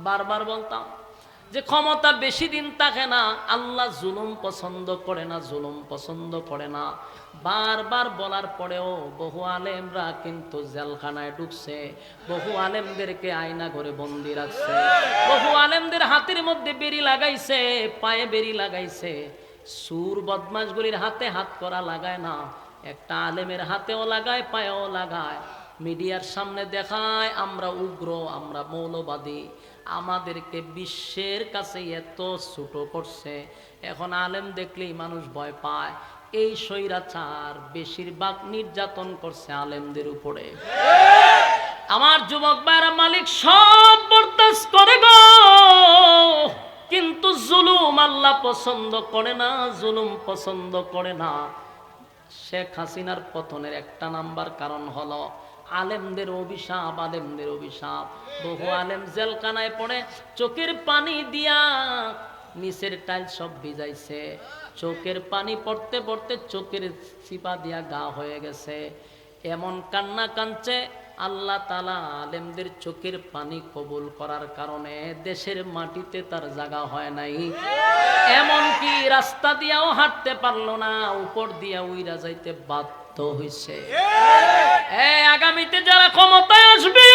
বারবার বলতাম যে ক্ষমতা বেশি দিন থাকে না। আল্লাহ জুলুম পছন্দ করে না, জুলুম পছন্দ করে না। বারবার বলার পরেও বহু আলেমরা কিন্তু জেলখানায় ঢুকছে, বহু আলেমদেরকে আয়না করে বন্দি রাখছে, বহু আলেমদের হাতের মধ্যে বেরি লাগাইছে, পায়ে বেরি লাগাইছে। সুর বদমাশগুলির হাতে হাত করা লাগায় না, একটা আলেমের হাতেও লাগায়, পায়েও লাগায়। মিডিয়ার সামনে দেখায় আমরা উগ্র, আমরা মৌলবাদী, আমাদেরকে বিশ্বের কাছে এত ছোট করছে। এখন আলেম দেখলেই মানুষ ভয় পায়। এই স্বৈরাচার বেশিরভাগ নির্যাতন করছে আলেমদের উপরে। আমার যুবক ভাইরা, মালিক সব বরদাস্ত করে গো, কিন্তু জুলুম আল্লাহ পছন্দ করে না, জুলুম পছন্দ করে না। শেখ হাসিনার পতনের একটা নাম্বার কারণ হলো আলেমদের অভিশাপ, আলেমদের অভিশাপ। বহু আলেম জেলখানায় পড়ে চোখের পানি দিয়া নিচের টাইল সব ভিজাইছে, চোখের পানি পড়তে পড়তে চোখের চিপা দিয়া গা হয়ে গেছে। এমন কান্না কাঁদছে, আল্লাহ তাআলা আলেমদের চোখের পানি কবুল করার কারণে দেশের মাটিতে তার জায়গা হয় নাই। এমনকি রাস্তা দিয়াও হাঁটতে পারলো না, উপর দিয়া উইরা যাইতে বাধ্য হইছে। আগামীতে যারা ক্ষমতায় আসবে,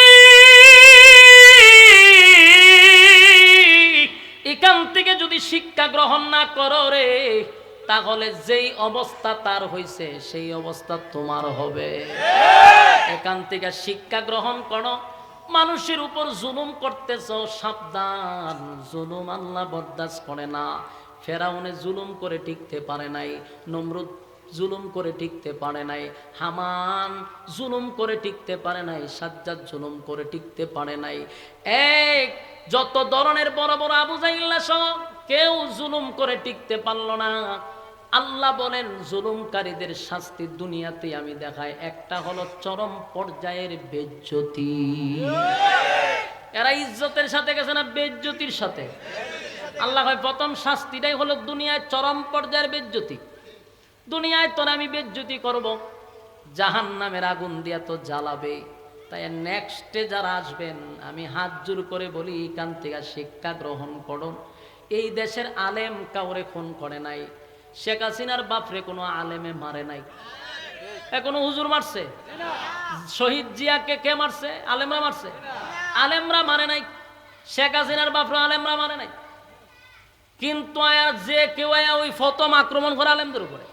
এখান থেকে যদি শিক্ষা গ্রহণ না করো রে, তাহলে যেই অবস্থা তার হইছে সেই অবস্থা তোমার হবে। এখান থেকে শিক্ষা গ্রহণ করো। মানুষের উপর জুলুম করতেছ, সাবধান, জুলুম আল্লাহ বরদাস্ত করে না। ফেরাউনে জুলুম করে টিকতে পারে নাই, নমরুদ জুলুম করে টিকতে পারে নাই, হামান জুলুম করে টিকতে পারে নাই, সাজ্জাদ জুলুম করে টিকতে পারে নাই। এক যত ধরনের বড় বড় আবু জাহিল্লা সহ কেউ জুলুম করে টিকতে পারল না। আল্লাহ বলেন জুলুমকারীদের শাস্তি দুনিয়াতে আমি দেখাই, একটা হলো চরম পর্যায়ের বেজ্জতি। এরা ইজ্জতের সাথে গেছে না বেজ্জতির সাথে? আল্লাহ কয় প্রথম শাস্তিটাই হলো দুনিয়ায় চরম পর্যায়ের বেজ্জতি। দুনিয়ায় তোর আমি বেজ্জতি করব, জাহান্নামের আগুন দিয়া তো জ্বালাবে। তাই নেক্সটে যারা আসবেন আমি হাত জোর করে বলি, এখান থেকে শিক্ষা গ্রহণ করুন। এই দেশের আলেম কাউরে খুন করে নাই, শেখ হাসিনার বাপরে কোনো আলেমে মারে নাই। এখনো হুজুর মারছে? শহীদ জিয়াকে কে মারছে? আলেমরা মারছে? আলেমরা মানে নাই। শেখ হাসিনার বাপরা আলেমরা মানে নাই। কিন্তু আয়া যে কেউ আয়া ওই ফতম আক্রমণ করে আলেমদের উপরে,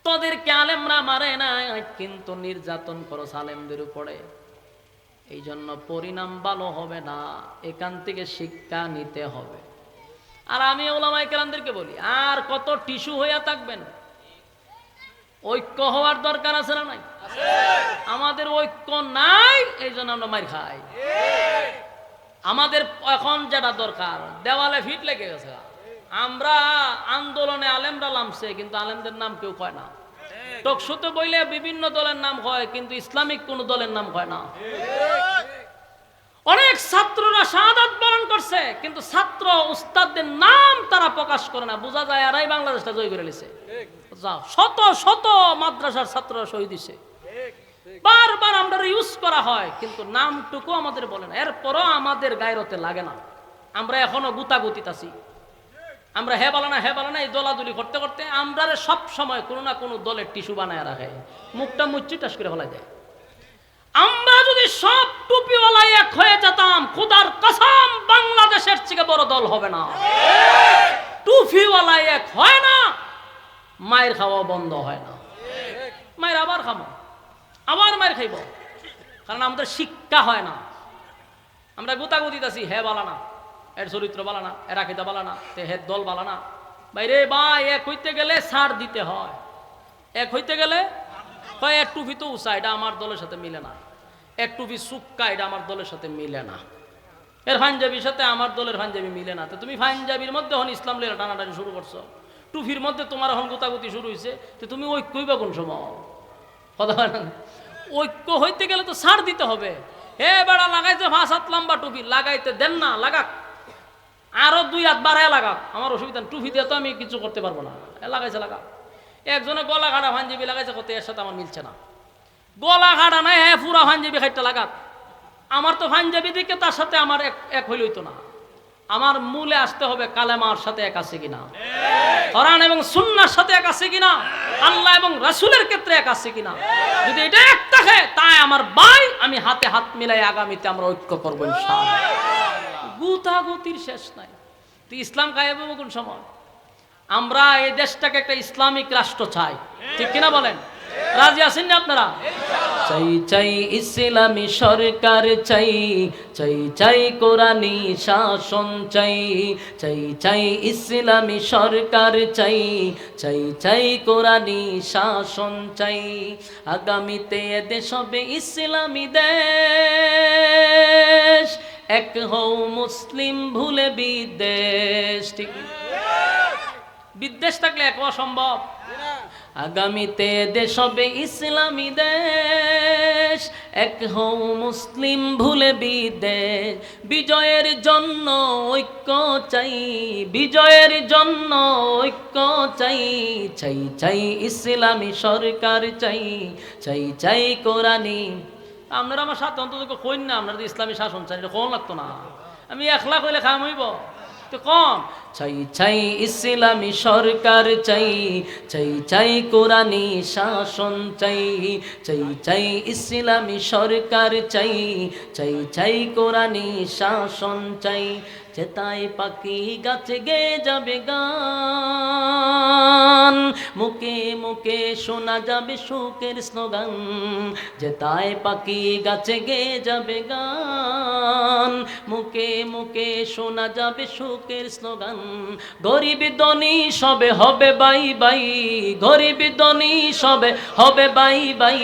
তোদেরকে আলেমরা মারে নাই, কিন্তু নির্যাতন করো আলেমদের উপরে। এই জন্য পরিণাম ভালো হবে না, এখান থেকে শিক্ষা নিতে হবে। আর আমি ওলামায়ে কেরামদেরকে বলি, আর কত টিস্যু হইয়া থাকবেন? ঐক্য হওয়ার দরকার আছে না নাই? আমাদের ঐক্য নাই, এই জন্য আমরা মার খাই। আমাদের এখন যেটা দরকার, দেওয়ালে ফিট লেগে গেছে। আমরা আন্দোলনে আলেমরা নামছে, কিন্তু আলেমদের নাম কেউ কয় না। টকশোতে বইলে বিভিন্ন দলের নাম হয়, কিন্তু ইসলামিক কোন দলের নাম হয় না। অনেক ছাত্ররা শাহাদাত বরণ করছে, কিন্তু ছাত্র উস্তাদদের নাম তারা প্রকাশ করে না। বোঝা যায় এরাই বাংলাদেশটা জয় করে নিছে। শত শত মাদ্রাসার ছাত্ররা শহীদ দিছে। বারবার আমরা ইউজ করা হয়, কিন্তু নামটুকু আমাদের বলে না। এরপরও আমাদের গায়রতে লাগে না। আমরা এখনো গুতাগুতিত আছি। আমরা হে বলা না এই দলাদলি করতে করতে আমরা সব সময় কোনো না কোনো দলের টিস্যু বানায় রাখে, মুখটা মুচ্ছি টাস করে ফেলা যায়। আমরা যদি সব টুপিওয়ালা এক হয়ে যেতাম, খোদার কসম বাংলাদেশের থেকে বড় দল হবে না। টুপিওয়ালা এক হয় না, মায়ের খাওয়া বন্ধ হয় না। মায়ের আবার খাবো, আবার মায়ের খাইব, কারণ আমাদের শিক্ষা হয় না। আমরা গুতাগুতিত আছি, হে বলা না, এর চরিত্র বলা না, এর আকিদা বলা না, তে হের দল বলা না। বাইরে ভাই এক হইতে গেলে ছাড় দিতে হয়। এক হইতে গেলে হয় এক টুপি তো উঁচা, এটা আমার দলের সাথে মিলে না। এক টুপি সুক্কা, এটা আমার দলের সাথে মিলে না। এর পাঞ্জাবির সাথে আমার দলের পাঞ্জাবি মিলে না। তো তুমি পাঞ্জাবির মধ্যে হন ইসলাম লেলা টানাটানি শুরু করছো, টুপির মধ্যে তোমার এখন গুতাগুতি শুরু হয়েছে, তো তুমি ঐক্যই বা কোন সময়? কথা হয় না? ঐক্য হইতে গেলে তো ছাড় দিতে হবে। হে বেড়া লাগাইছে 5 হাত লম্বা টুপি, লাগাইতে দেন না, লাগাক, আরো 2 হাত বাড়ায় লাগাক, আমার অসুবিধা। টুপি দিয়ে তো আমি কিছু করতে পারবো না, লাগাইছে লাগাক। একজনে গলা কাটা পাঞ্জাবি লাগাইছে, কত এর সাথে আমার মিলছে না। গলা কাটা নাই, হ্যাঁ পুরা পাঞ্জাবি খাইতে লাগাক। আমার তো পাঞ্জাবি দিকে তার সাথে আমার এক হইল হইতো না। আমার মূলে আসতে হবে কালেমার সাথে এক আছে কিনা, কোরআন এবং সুন্নাহর সাথে এক আছে কিনা, আল্লাহ এবং রাসূলের ক্ষেত্রে এক আছে কিনা। যদি এটা এক থাকে, তাই আমার ভাই আমি হাতে হাত মিলাই আগামীতে আমরা ঐক্য করবো ইনশাআল্লাহ। গুতাগুতির শেষ নাই। তো ইসলাম কায়েম হবে কোন সময়? আমরা এই দেশটাকে একটা ইসলামিক রাষ্ট্র চাই, ঠিক কিনা বলেন? রাজি আছেন না আপনারা? চাই চাই ইসলামী সরকার চাই, চাই চাই কোরআনী শাসন চাই, চাই চাই ইসলামী সরকার চাই, চাই চাই কোরআনী শাসন চাই। আগামীতে এদেশ হবে ইসলামী দেশ, এক হও মুসলিম ভুলে বিদেশ। ঠিক, বিদ্বেষ থাকলে এক অসম্ভব। আগামীতে দেশ হবে ইসলামী দেশ, এক হও মুসলিম ভুলে বিদেশ। বিজয়ের জন্য ঐক্য চাই, বিজয়ের জন্য ঐক্য চাই, চাই চাই ইসলামী সরকার চাই, চাই চাই কোরআনী। আপনারা আমার সাথে অন্তত কইন না, আপনারা ইসলামী শাসন চাই, এটা কোন লাগতো না। আমি 1 লাখ হইলে খাম হইব তো কম। চাই চাই ইসলামী সরকার চাই, চাই চাই কোরআনী শাসন চাই, চাই চাই ইসলামী সরকার চাই, চাই চাই কোরআনী শাসন চাই। চেতায় পাখি গাছে গে যাবে গান, মুখে মুখে শোনা যাবে সুখের স্লোগান। চেতায় পাখি গাছে গে যাবে গান, মুখে মুখে শোনা যাবে সুখের স্লোগান। গরিব ধনী সবে হবে বাই বাই, গরিব ধনী সবে হবে বাই বাই।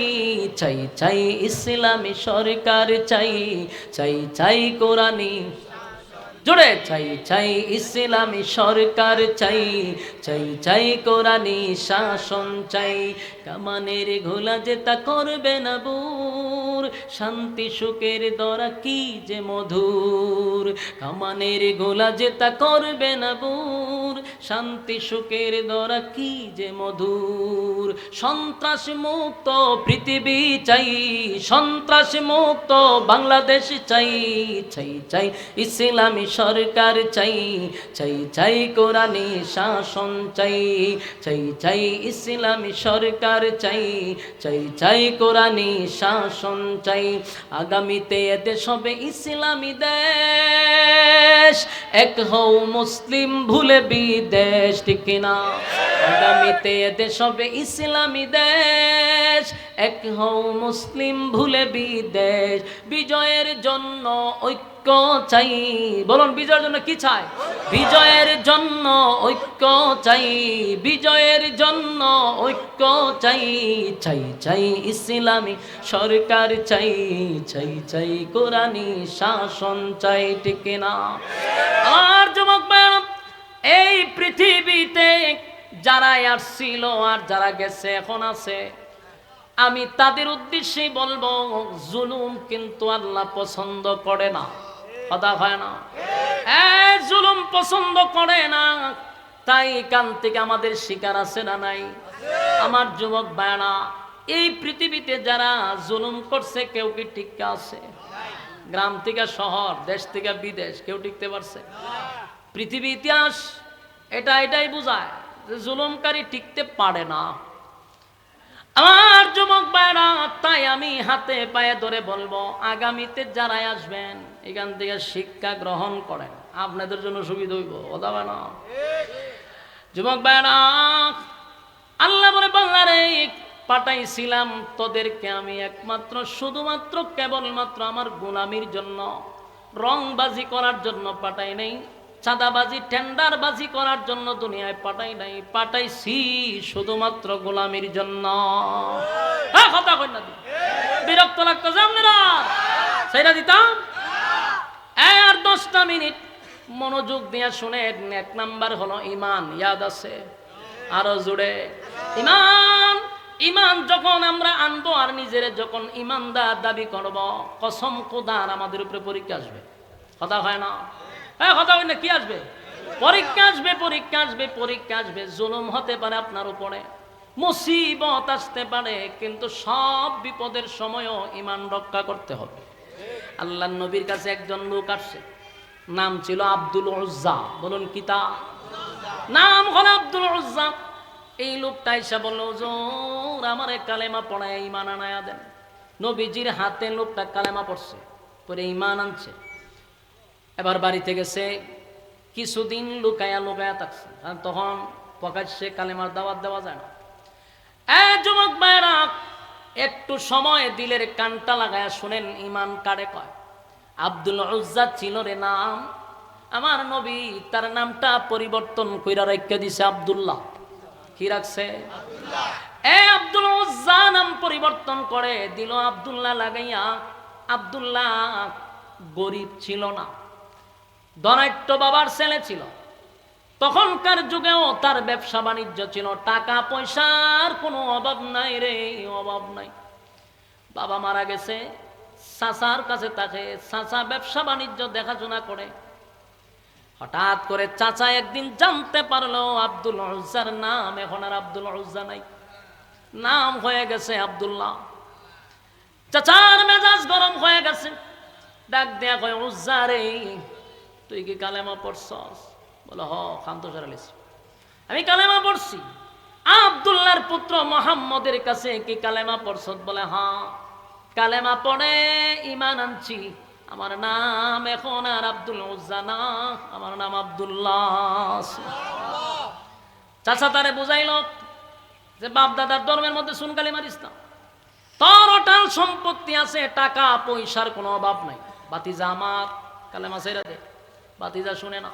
চাই চাই ইসলামী সরকার চাই, চাই চাই কোরআনী জোরে, চাই চাই ইসলামী সরকার চাই, চাই চাই কোরআনী শাসন চাই। কামানের ঘোলা যেতা করবে না বুর, শান্তি সুখের দরা কি যে মধুর। কামানের ঘোলা যেতা করবে না বুর, শান্তি সুখের দরা কি যে মধুর। সন্ত্রাস মুক্ত পৃথিবী চাই, সন্ত্রাস মুক্ত বাংলাদেশ চাই, চাই চাই ইসলামী সরকার চাই, চাই চাই কোরআনি শাসন চাই, চাই চাই ইসলামী সরকার চাই, চাই চাই কোরআনি শাসন চাই। আগামীতে এদেশ হবে ইসলামী দেশ, এক হও মুসলিম ভুলে বিদেশ, ঠিক কিনা? আগামীতে এদেশ হবে ইসলামী দেশ, এক হও মুসলিম ভুলে বিদেশ। বিজয়ের জন্য ঐক্য চাই, বলুন বিজয়ের জন্য কি চাই? বিজয়ের জন্য ঐক্য চাই, বিজয়ের জন্য ঐক্য চাই, চাই চাই ইসলামী সরকার চাই, চাই চাই কোরআনি শাসন চাই, ঠিক না? আর যুবক ভাইরা, এই পৃথিবীতে যারা আসছিল আর যারা গেছে এখন আছে, আমি তাদের উদ্দেশ্যেই বলবো, জুলুম কিন্তু আল্লাহ পছন্দ করে না, কথা হয় না? জুলুম পছন্দ করে না, তাই কান থেকে আমাদের শিকার আছে না নাই? আমার যুবক ভাইরা, এই পৃথিবীতে যারা জুলুম করছে কেউ কি টিকে আছে? গ্রাম থেকে শহর, দেশ থেকে বিদেশ, কেউ টিকতে পারছে? পৃথিবী ইতিহাস এটাই বোঝায় যে জুলুমকারী টিকতে পারে না। আমার যুবক ভাইরা, তাই আমি হাতে পায়ে ধরে বলবো, আগামীতে যারা আসবেন এখান থেকে শিক্ষা গ্রহণ করেন, আপনাদের জন্য সুবিধা হইব, কথা না? যুবক ভাইরা, আল্লাহ বলে, বাংলারে পাঠাইছিলাম তোদেরকে আমি একমাত্র শুধুমাত্র কেবলমাত্র আমার গোলামির জন্য, রংবাজি করার জন্য পাঠাই নাই, চাঁদাবাজি টেন্ডারবাজি করার জন্য দুনিয়ায় পাঠাই নাই, পাঠাইছি শুধুমাত্র গোলামির জন্য। কথা কই না? বিরক্ত লাগতেছে আপনারা? সেইটা দিতাম। আর 10টা মিনিট মনোযোগ দিয়ে শুনেন। 1 নাম্বার হলো ইমান, ইয়াদ আছে? আরো জুড়ে ইমান। ইমান যখন আমরা আনবো আর নিজের যখন ইমানদার দাবি করব, কসম খোদার আমাদের উপরে পরীক্ষা আসবে, কথা হয় না? কথা হয় না? কি আসবে? পরীক্ষা আসবে, পরীক্ষা আসবে, পরীক্ষা আসবে। জুলুম হতে পারে আপনার উপরে, মুসিবত আসতে পারে, কিন্তু সব বিপদের সময়ও ইমান রক্ষা করতে হবে। আল্লাহর নবীর কাছে একজন লোক আসছে, নাম ছিল আব্দুল উজ্জা। বলুন কি তা নাম? হলো আব্দুল উজ্জা। এই লোকটা এসে বলল, হুজুর আমারে কালেমা পড়ায় ইমান আনায়া দেন। নবীজির হাতে লোকটা কালেমা পড়ছে, পরে ইমান আনছে। এবার বাড়িতে গেছে, কিছুদিন লুকায়া থাকছে, তখন প্রকাশ্যে কালেমার দাওয়াত দেওয়া যায় না। যুবক ভাইরা, একটু সময় দিলের কানটা লাগায়া শুনেন, ইমান কারে কয়? আব্দুল উজ্জা ছিল রে নাম। আমার নবী তার নামটা পরিবর্তন কইরা রেখে দিছে আব্দুল্লাহ। কি রাখছে? আব্দুল উজ্জা নাম পরিবর্তন করে দিল আব্দুল্লাহ লাগাইয়া। আব্দুল্লাহ গরিব ছিল না, ধনাঢ্য বাবার ছেলে ছিল। তখনকার যুগেও তার ব্যবসা বাণিজ্য ছিল, টাকা পয়সার কোনো অভাব নাই রে, অভাব নাই। বাবা মারা গেছে, চাচার কাছে থাকে, চাচা ব্যবসা বাণিজ্য দেখাশোনা করে। হঠাৎ করে চাচা একদিন জানতে পারলো আব্দুল উজ্জার নাম এখন আর আব্দুল উজ্জা নাই, নাম হয়ে গেছে আব্দুল্লাহ। চাচার মেজাজ গরম হয়ে গেছে, ডাক দেয়া কয়, উজ্জা রে তুই কি কালেমা পড়ছস? বলে, হ খান্ত সারালিস, আমি কালেমা পড়ছি। আব্দুল্লাহর পুত্র মোহাম্মদের কাছে কি কালেমা পড়ছস? বলে, হ্যাঁ কালেমা পড়ে ইমান আনছি, আমার নাম এখন আর আব্দুল উজ্জা না, আমার নাম আব্দুল্লাহ। চাচা তারে বুঝাইল যে বাপ দাদার ধর্মের মধ্যে সুন কালি মারিস না, তোর অটাল সম্পত্তি আছে, টাকা পয়সার কোনো অভাব নাই, বাতিজা আমার কালেমা ছেড়ে দে। বাতিজা শুনে না,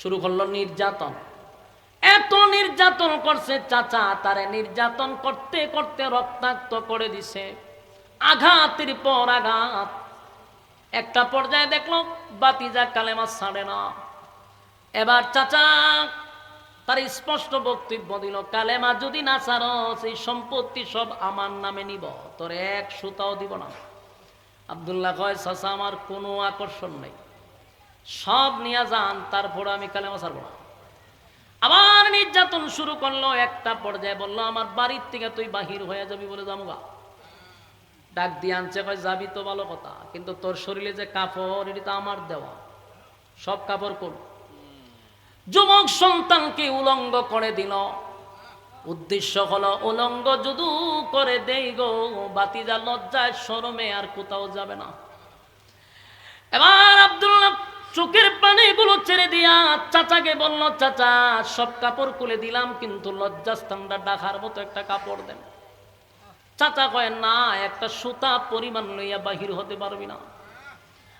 শুরু করলো নির্যাতন। এত নির্যাতন করছে চাচা, তারে নির্যাতন করতে করতে রক্তাক্ত করে দিছে, আঘাতের পর আঘাত। একটা পর্যায়ে দেখলো বাতিজা কালেমা ছাড়ে না। এবার চাচা তার স্পষ্ট বক্তব্য দিল, কালেমা যদি না ছাড়ো সেই সম্পত্তি সব আমার নামে নিব, তোর এক সুতাও দিব না। আব্দুল্লাহ কয়, চাচা আমার কোনো আকর্ষণ নেই, সব নিয়ে যান, তারপর আমি কালেমা ছাড়বো না। আবার নির্যাতন শুরু করলো। একটা পর্যায়ে বললো, আমার বাড়ির থেকে তুই বাহির হয়ে যাবি, বলে যামুগা। ডাক দিয়ে আনছে, কয় যাবি তো ভালো কথা, কিন্তু তোর শরীরে যে কাপড় এটা তো আমার দেওয়া, সব কাপড় খুল। যুবক সন্তানকে উলঙ্গ করে দিল। উদ্দেশ্য হলো উলঙ্গ যদু করে দেই গো বাতিজা লজ্জায় শরমে আর কোথাও যাবে না। এবার আব্দুল্লাহ চোখের পানিগুলো ছেড়ে দিয়া চাচাকে বলল, চাচা সব কাপড় খুলে দিলাম, কিন্তু লজ্জাস্থানটা ঢাকার মতো একটা কাপড় দেন। চাচা কয়, না, একটা সুতা পরিমাণ লইয়া বাহির হতে পারবি না।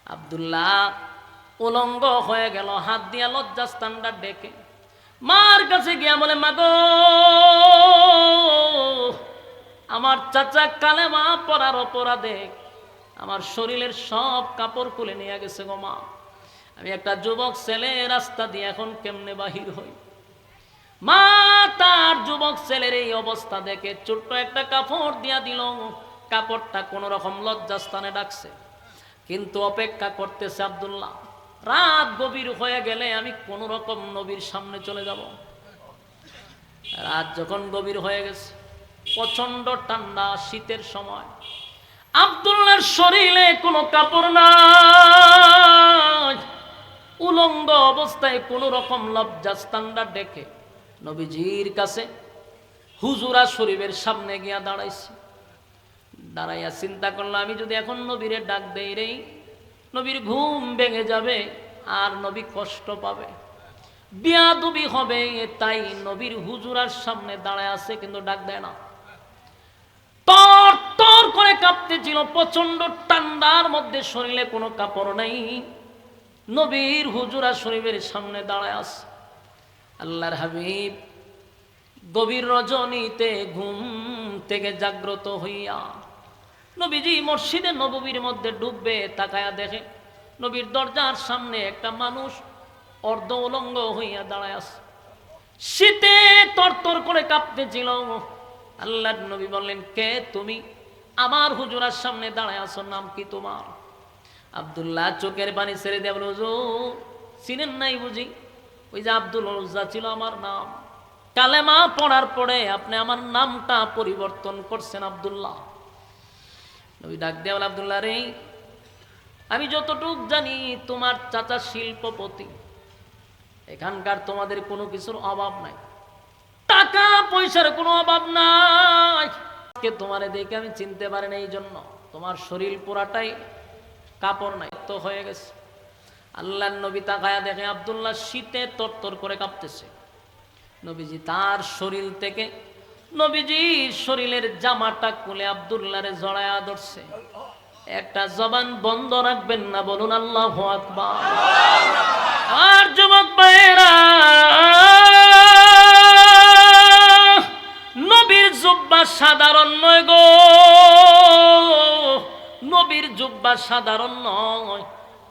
আব্দুল্লাহ উলঙ্গ হয়ে গেল, হাত দিয়া লজ্জাস্থানটা ডেকে মার কাছে গিয়া বলে, মা গো, আমার চাচা কালেমা পড়ার অপরাধে আমার শরীরের সব কাপড় খুলে নিয়ে গেছে গো মা। আমি একটা যুবক ছেলে, রাস্তা দিয়ে এখন কেমনে বাহির হই? মা তার যুবক ছেলের এই অবস্থা দেখে ছোট্ট একটা কাপড় দিয়া দিল। কাপড়টা কোন রকম লজ্জাস্থানে ডাকছে, কিন্তু অপেক্ষা করতেছে আব্দুল্লাহ। রাত গভীর হয়ে গেলে আমি কোন রকম নবীর সামনে চলে যাব। রাত যখন গভীর হয়ে গেছে, প্রচন্ড ঠান্ডা, শীতের সময়, আব্দুল্লাহর শরীরে কোনো কাপড় নাই। উলঙ্গ অবস্থায় কোন রকম লজ্জাস্থানটা ডেকে নবীজির কাছে হুজুরা শরীফের সামনে গিয়া দাঁড়াইছি। দাঁড়াইয়া চিন্তা করলো, আমি যদি এখন নবীরে ডাক দেই রে, নবীর ঘুম ভেঙে যাবে আর নবী কষ্ট পাবে, বিয়াদবি হবে। তাই নবীর হুজুরার সামনে দাঁড়ায় আছে, কিন্তু ডাক দেয় না। তর তর করে কাঁপতেছিল, প্রচন্ড ঠান্ডার মধ্যে শরীরে কোনো কাপড় নাই। নবীর হুজুরা শরীফের সামনে দাঁড়ায় আছে। আল্লাহর হাবিব গভীর রজনীতে ঘুম থেকে জাগ্রত হইয়া নবীজি মসজিদে নববীর মধ্যে ডুববে, তাকায়া দেখে নবীর দরজার সামনে একটা মানুষ অর্ধ উলঙ্গ হইয়া দাঁড়ায় আছে। শীতে তরতর করে কাঁপতেছিল। আল্লাহর নবী বললেন, কে তুমি? আমার হুজুরার সামনে দাঁড়ায় আছো, নাম কি তোমার? আব্দুল্লাহ চোখের পানি ছেড়ে দিয়ে বলে, হুজুর চিনেন নাই বুঝি? ওই যে আব্দুল উজ্জা ছিল আমার নাম। কালেমা পড়ার পরে আপনি আমার নামটা পরিবর্তন করছেন আব্দুল্লাহ। নবী ডাক দিয়ে বলে, আব্দুল্লাহ রে, আমি যতটুক জানি তোমার চাচা শিল্পপতি, এখানকার তোমাদের কোনো কিছুর অভাব নাই, টাকা পয়সার কোনো অভাব নাই। তোমারে দেখে আমি চিনতে পারি না, এই জন্য তোমার শরীর পুরাটাই কাপড় নাই, তো হয়ে গেছে। আল্লাহর নবী তাকায়া দেখে আব্দুল্লাহ শীতে তরতর করে কাঁপতেছে। নবীজি তার শরীর থেকে নবীজির শরীরের জামাটা খুলে আব্দুল্লাহরে জড়ায়া ধরছে। একটা জবান বন্ধ রাখবেন না, বলুন আল্লাহু আকবার। আর যুবক ভাইরা, নবীর জুব্বা সাধারণ নয় গো, নবীর জুব্বা সাধারণ নয়।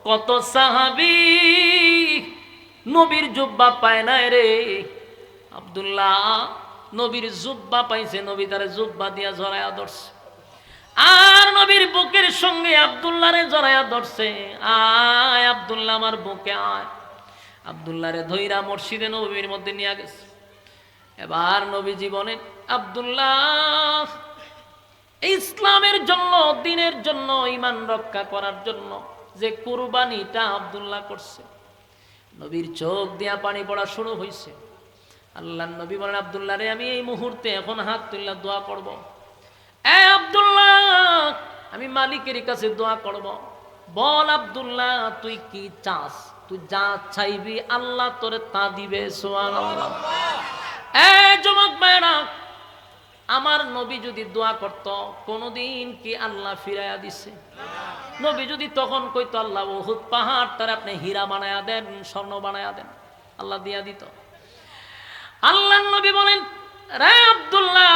কত সাহাবী নবীর জুব্বা পায় নাই রে। আব্দুল্লাহ নবীর জুব্বা পাইছে, নবী তারে জুব্বা দিয়া জড়ায়া ধরছে। আর নবীর বুকের সঙ্গে আব্দুল্লাহরে জড়ায়া ধরছে। আয় আব্দুল্লাহ আমার বুকে আয়। আব্দুল্লাহরে ধইরা মসজিদে নববীর মধ্যে নিয়ে গেছে। এবার নবী জীবনে আব্দুল্লাহ ইসলামের জন্য, দ্বীনের জন্য, ঈমান রক্ষা করার জন্য যে কুরবানিটা আব্দুল্লাহ করছে, নবীর চোখ দিয়া পানি পড়া শুরু হয়েছে। আল্লাহর নবী বলেন, আব্দুল্লাহ রে, আমি এই মুহূর্তে এখন হাত তুললা দোয়া করব। এ আব্দুল্লাহ, আমি মালিকের কাছে দোয়া করব। বল আব্দুল্লাহ, তুই কি চাস? তুই যা চাইবি আল্লাহ তোরে তা দিবে। সুবহানাল্লাহ। এ যুবক ভাইরা, আমার নবী যদি দোয়া করত, কোনদিন কি আল্লাহ ফিরাইয়া দিছে? নবী যদি তখন কইতো, আল্লাহ উহুদ পাহাড় তার আপনি হীরা বানায়া দেন, স্বর্ণ বানায়া দেন, আল্লাহ দিয়া দিত। আল্লাহর নবী বলেন, রে আব্দুল্লাহ,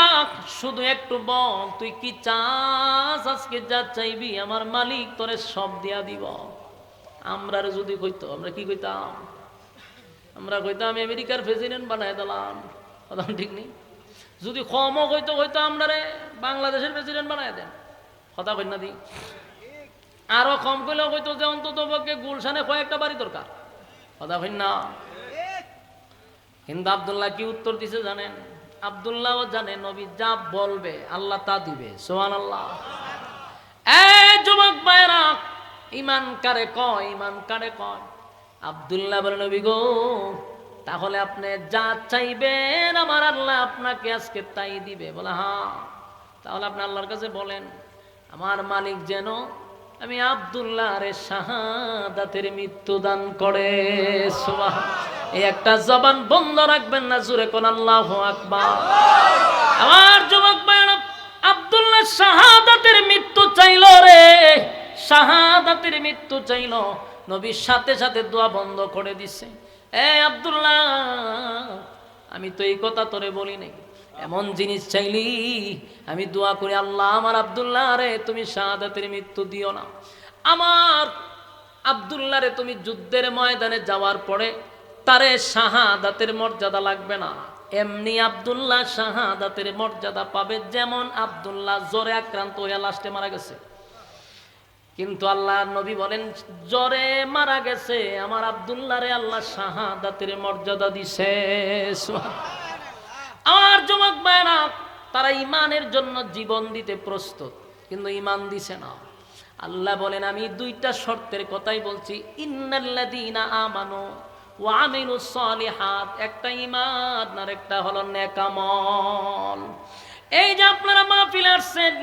শুধু একটু বল তুই কি চাস, আজকে যা চাইবি আমার মালিক তোরে সব দিয়া দিব। আমরা যদি কইতো, আমরা কি কইতাম? আমরা কইতাম আমেরিকার প্রেসিডেন্ট বানায় দিলাম, কথা ঠিক নেই। যদি কমও কইতো, হয়তো আমরা রে বাংলাদেশের প্রেসিডেন্ট বানায় দেন, কথা কই না দি। আরো কম কইলেও কইতো যে অন্তত পক্ষে গুলশানে কয়েকটা বাড়ি দরকার, কথা কই না। কিন্তু আব্দুল্লাহ কি উত্তর দিছে জানেন? আব্দুল্লাহও জানে নবী যা বলবে আল্লাহ তা দিবে। সুবহানাল্লাহ। এই যুবক ভাইরা, ঈমান কারে কয়? ঈমান কারে কয়? আব্দুল্লাহ বলেন, নবী গো, তাহলে আপনি যা চাইবেন আমার আল্লাহ আপনাকে আজকে তাই দিবে। বলে হ্যাঁ, তাহলে আপনি আল্লাহর কাছে বলেন আমার মালিক যেন আমি আব্দুল্লাহ রে শাহাদাতের মৃত্যু দান করে। এই একটা জবান বন্ধ রাখবেন না, জোরে কোন আল্লাহু আকবার। আমার যুবক ভাইরা, আব্দুল্লাহ শাহাদাতের মৃত্যু চাইলো রে, শাহাদাতের মৃত্যু চাইলো। নবীর সাথে সাথে দোয়া বন্ধ করে দিছে। এ আব্দুল্লাহ, আমি তো এই কথা তোরে বলি নাই, এমন জিনিস চাইলি আমি দোয়া করি আল্লাহ আমার আব্দুল্লাহ রে তুমি শাহাদাতের মৃত্যু দিও না। আমার আব্দুল্লাহ রে তুমি যুদ্ধের ময়দানে যাওয়ার পরে তারে শাহাদাতের মর্যাদা লাগবে না, এমনি আব্দুল্লাহ শাহাদাতের মর্যাদা পাবে, যেমন আব্দুল্লাহ জ্বরে আক্রান্ত হয়ে লাস্টে মারা গেছে। কিন্তু আল্লাহ নবী বলেন জ্বরে মারা গেছে আমার আব্দুল্লাহ রে আল্লাহ শাহাদাতের মর্যাদা দিছে। আমার যুবক ভাইরা, তারা ইমানের জন্য জীবন দিতে প্রস্তুত, কিন্তু ইমান দিছে না। আল্লাহ বলেন আমি দুইটা শর্তের কথাই বলছি, ইন্নাল্লাযীনা আমানু ওয়া আমিলুস সালিহাত, একটা ঈমান আর একটা হলো নেক আমল। এই যে আপনারা মাহফিলে আসছেন,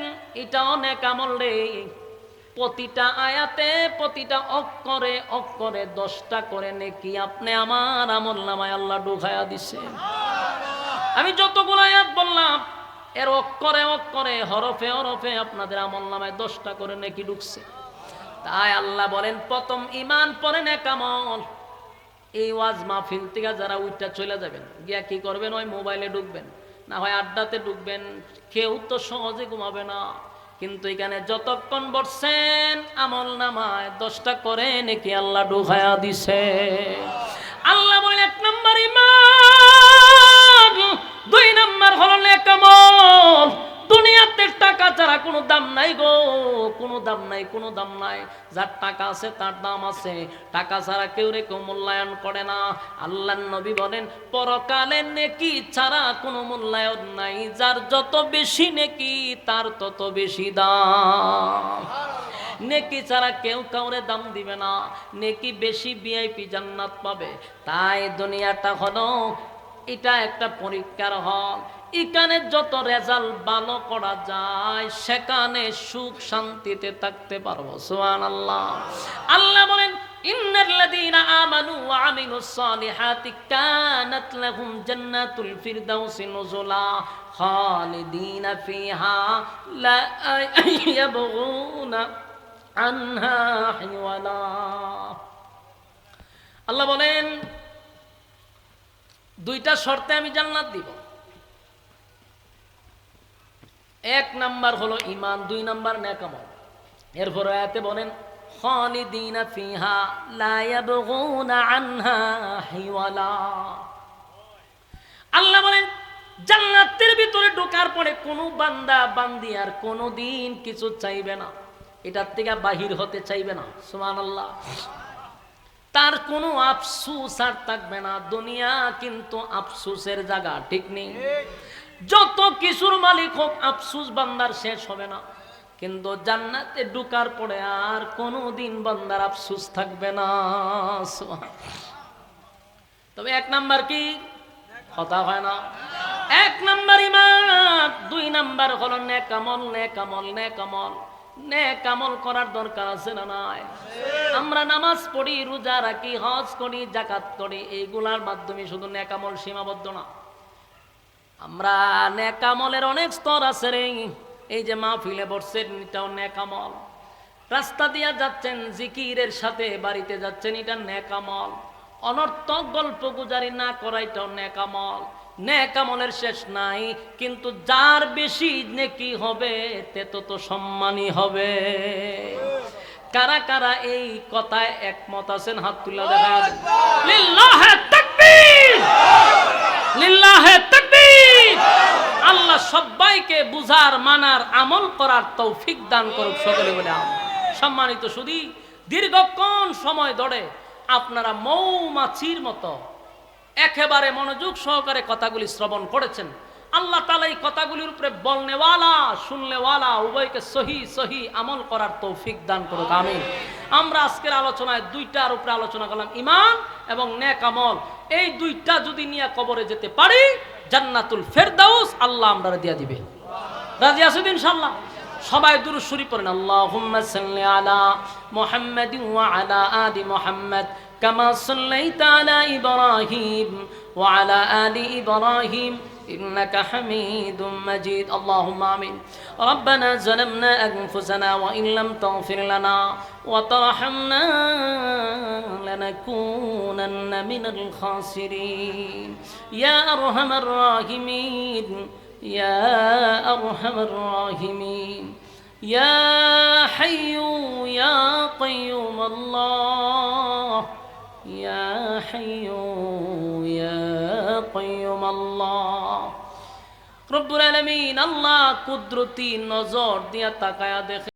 এটা নেক আমল রে। প্রতিটা আয়াতে প্রতিটা অক্ষরে অক্ষরে 10টা করে নেকি আপনি আমার আমলনামায় আল্লাহ ঢুকায়া দিছে। আমি যতগুলো আয়াত বললাম এর অক্ষরে অক্ষরে হরফে হরফে আপনাদের আমলনামায় 10টা করে নেকি ঢুকছে। তাই আল্লাহ বলেন প্রথম ঈমান পরে নেক আমল। এই ওয়াজ মাহফিল থেকে যারা উইটা চলে যাবেন, গিয়া কি করবেন? ওই মোবাইলে ঢুকবেন, না হয় আড্ডাতে ঢুকবেন। কেউ তো সহজে ঘুমাবে না, কিন্তু এখানে যতক্ষণ বসছেন আমলনামায় 10টা করে নেকি আল্লাহ ঢুকায়া দিছে। আল্লাহ বলেন 1 নম্বর ঈমান, 2 নম্বর হলো নেক আমল। দুনিয়াতে টাকা ছাড়া কোনো দাম নাই গো, কোনো দাম নাই, কোনো দাম নাই। যার টাকা আছে তার দাম আছে, টাকা ছাড়া কেউ রে কেউ মূল্যায়ন করে না। আল্লাহর নবী বলেন পরকালে নেকি ছাড়া কোনো মূল্যায়ন নাই, যার যত বেশি নেকি তার তত বেশি দাম। নেকি ছাড়া কেউ কাউরে দাম দিবে না, নেকি বেশি ভিআইপি জান্নাত পাবে। তাই দুনিয়াটা হলো এটা একটা পরীক্ষার হল। এখানে যত রেজাল্ট ভালো করা যায় সেখানে সুখ শান্তিতে থাকতে পারবো। সুবহানাল্লাহ। আল্লাহ বলেন ইন্নাল্লাযীনা আমানু ওয়া আমিলুস সালিহাতি কানাত লাহুম জান্নাতুল ফিরদাউসি নুজুলা খালিদিনা ফিহা লা ইয়াবগুনা আনহা হিওয়ালা। আল্লাহ বলেন 2টা শর্তে আমি জান্নাত দিব। 1 নাম্বার হলো ঈমান, 2 নাম্বার নেক আমল। এরপর আয়াতে বলেন খালিদিনা ফিহা লা ইয়াবগুনা আনহা হিওয়ালা। আল্লাহ বলেন জান্নাতের ভিতরে ঢোকার পরে কোনো বান্দা বান্দি আর কোনোদিন কিছু চাইবে না, এটার থেকে বাহির হতে চাইবে না। সুবহানাল্লাহ। তার কোনো আফসোস আর থাকবে না। দুনিয়া কিন্তু আফসোসের জায়গা, ঠিক নেই? যত কিছুর মালিক হোক আফসোস বান্দার শেষ হবে না, কিন্তু জান্নাতে ঢোকার পরে আর কোনোদিন বান্দার আফসোস থাকবে না। তবে 1 নাম্বার কি কথা হয় না? 1 নাম্বার ঈমান, 2 নাম্বার হলো নেক আমল। নেক আমল, নেক আমল, নেক আমল করার দরকার আছে না নাই? আমরা নামাজ পড়ি, রোজা রাখি, হজ করি, যাকাত করি, এইগুলার মাধ্যমে শুধু নেক আমল সীমাবদ্ধ না। আমরা নেক আমলের অনেক স্তর আছে রে। এই যে মাহফিলে বসছেন এটাও নেক আমল, রাস্তা দিয়া যাচ্ছেন জিকিরের সাথে বাড়িতে যাচ্ছেন এটা নেক আমল, অনর্থক গল্প গুজারি না করা এটাও নেক আমল। নেক আমলের শেষ নাই, কিন্তু যার বেশি নেকি হবে তে তত সম্মানী হবে। কারা কারা এই কথায় একমত আছেন? হাত তুলে দেখা যাবে। লিল্লাহে তাকবীর, লিল্লাহে তাকবীর। আল্লাহ সবাইকে বুঝার, মানার, আমল করার তৌফিক দান করুক সকলে বলে আমিন। সম্মানিত সুধী, দীর্ঘক্ষণ সময় ধরে আপনারা মৌমাছির মতো একেবারে মনোযোগ সহকারে কথাগুলি শ্রবণ করেছেন। আল্লাহ তাআলা এই কথাগুলির উপরে বলনেওয়ালা শুনলেওয়ালা উভয়কে সহি সহি আমল করার তৌফিক দান করুক আমিন। আমরা আজকের আলোচনায় দুইটার উপরে আলোচনা করলাম, ঈমান এবং নেক আমল। এই দুইটা যদি নিয়ে কবরে যেতে পারি, জান্নাতুল ফেরদাউস আল্লাহ আমরা দিয়া দিবে। রাজি আছেন ইনশাআল্লাহ? সবাই দুরূদ শরীফ পড়েন, আল্লাহুম্মা সাল্লি আলা মুহাম্মাদিন ওয়া আলা আলি মুহাম্মাদ কামা সাল্লাইতা আলা ইব্রাহিম ওয়া আলা আলি ইব্রাহিম إنك حميد مجيد اللهم آمين ربنا ظلمنا أنفسنا وإن لم تغفر لنا وترحمنا لنكونن من الخاسرين يا أرحم الراحمين يا أرحم الراحمين يا حي يا قيوم الله يا حي يا قيوم الله رب العالمين আল্লাহ কুদরতি নজর দিয়া তাকায়া দেখে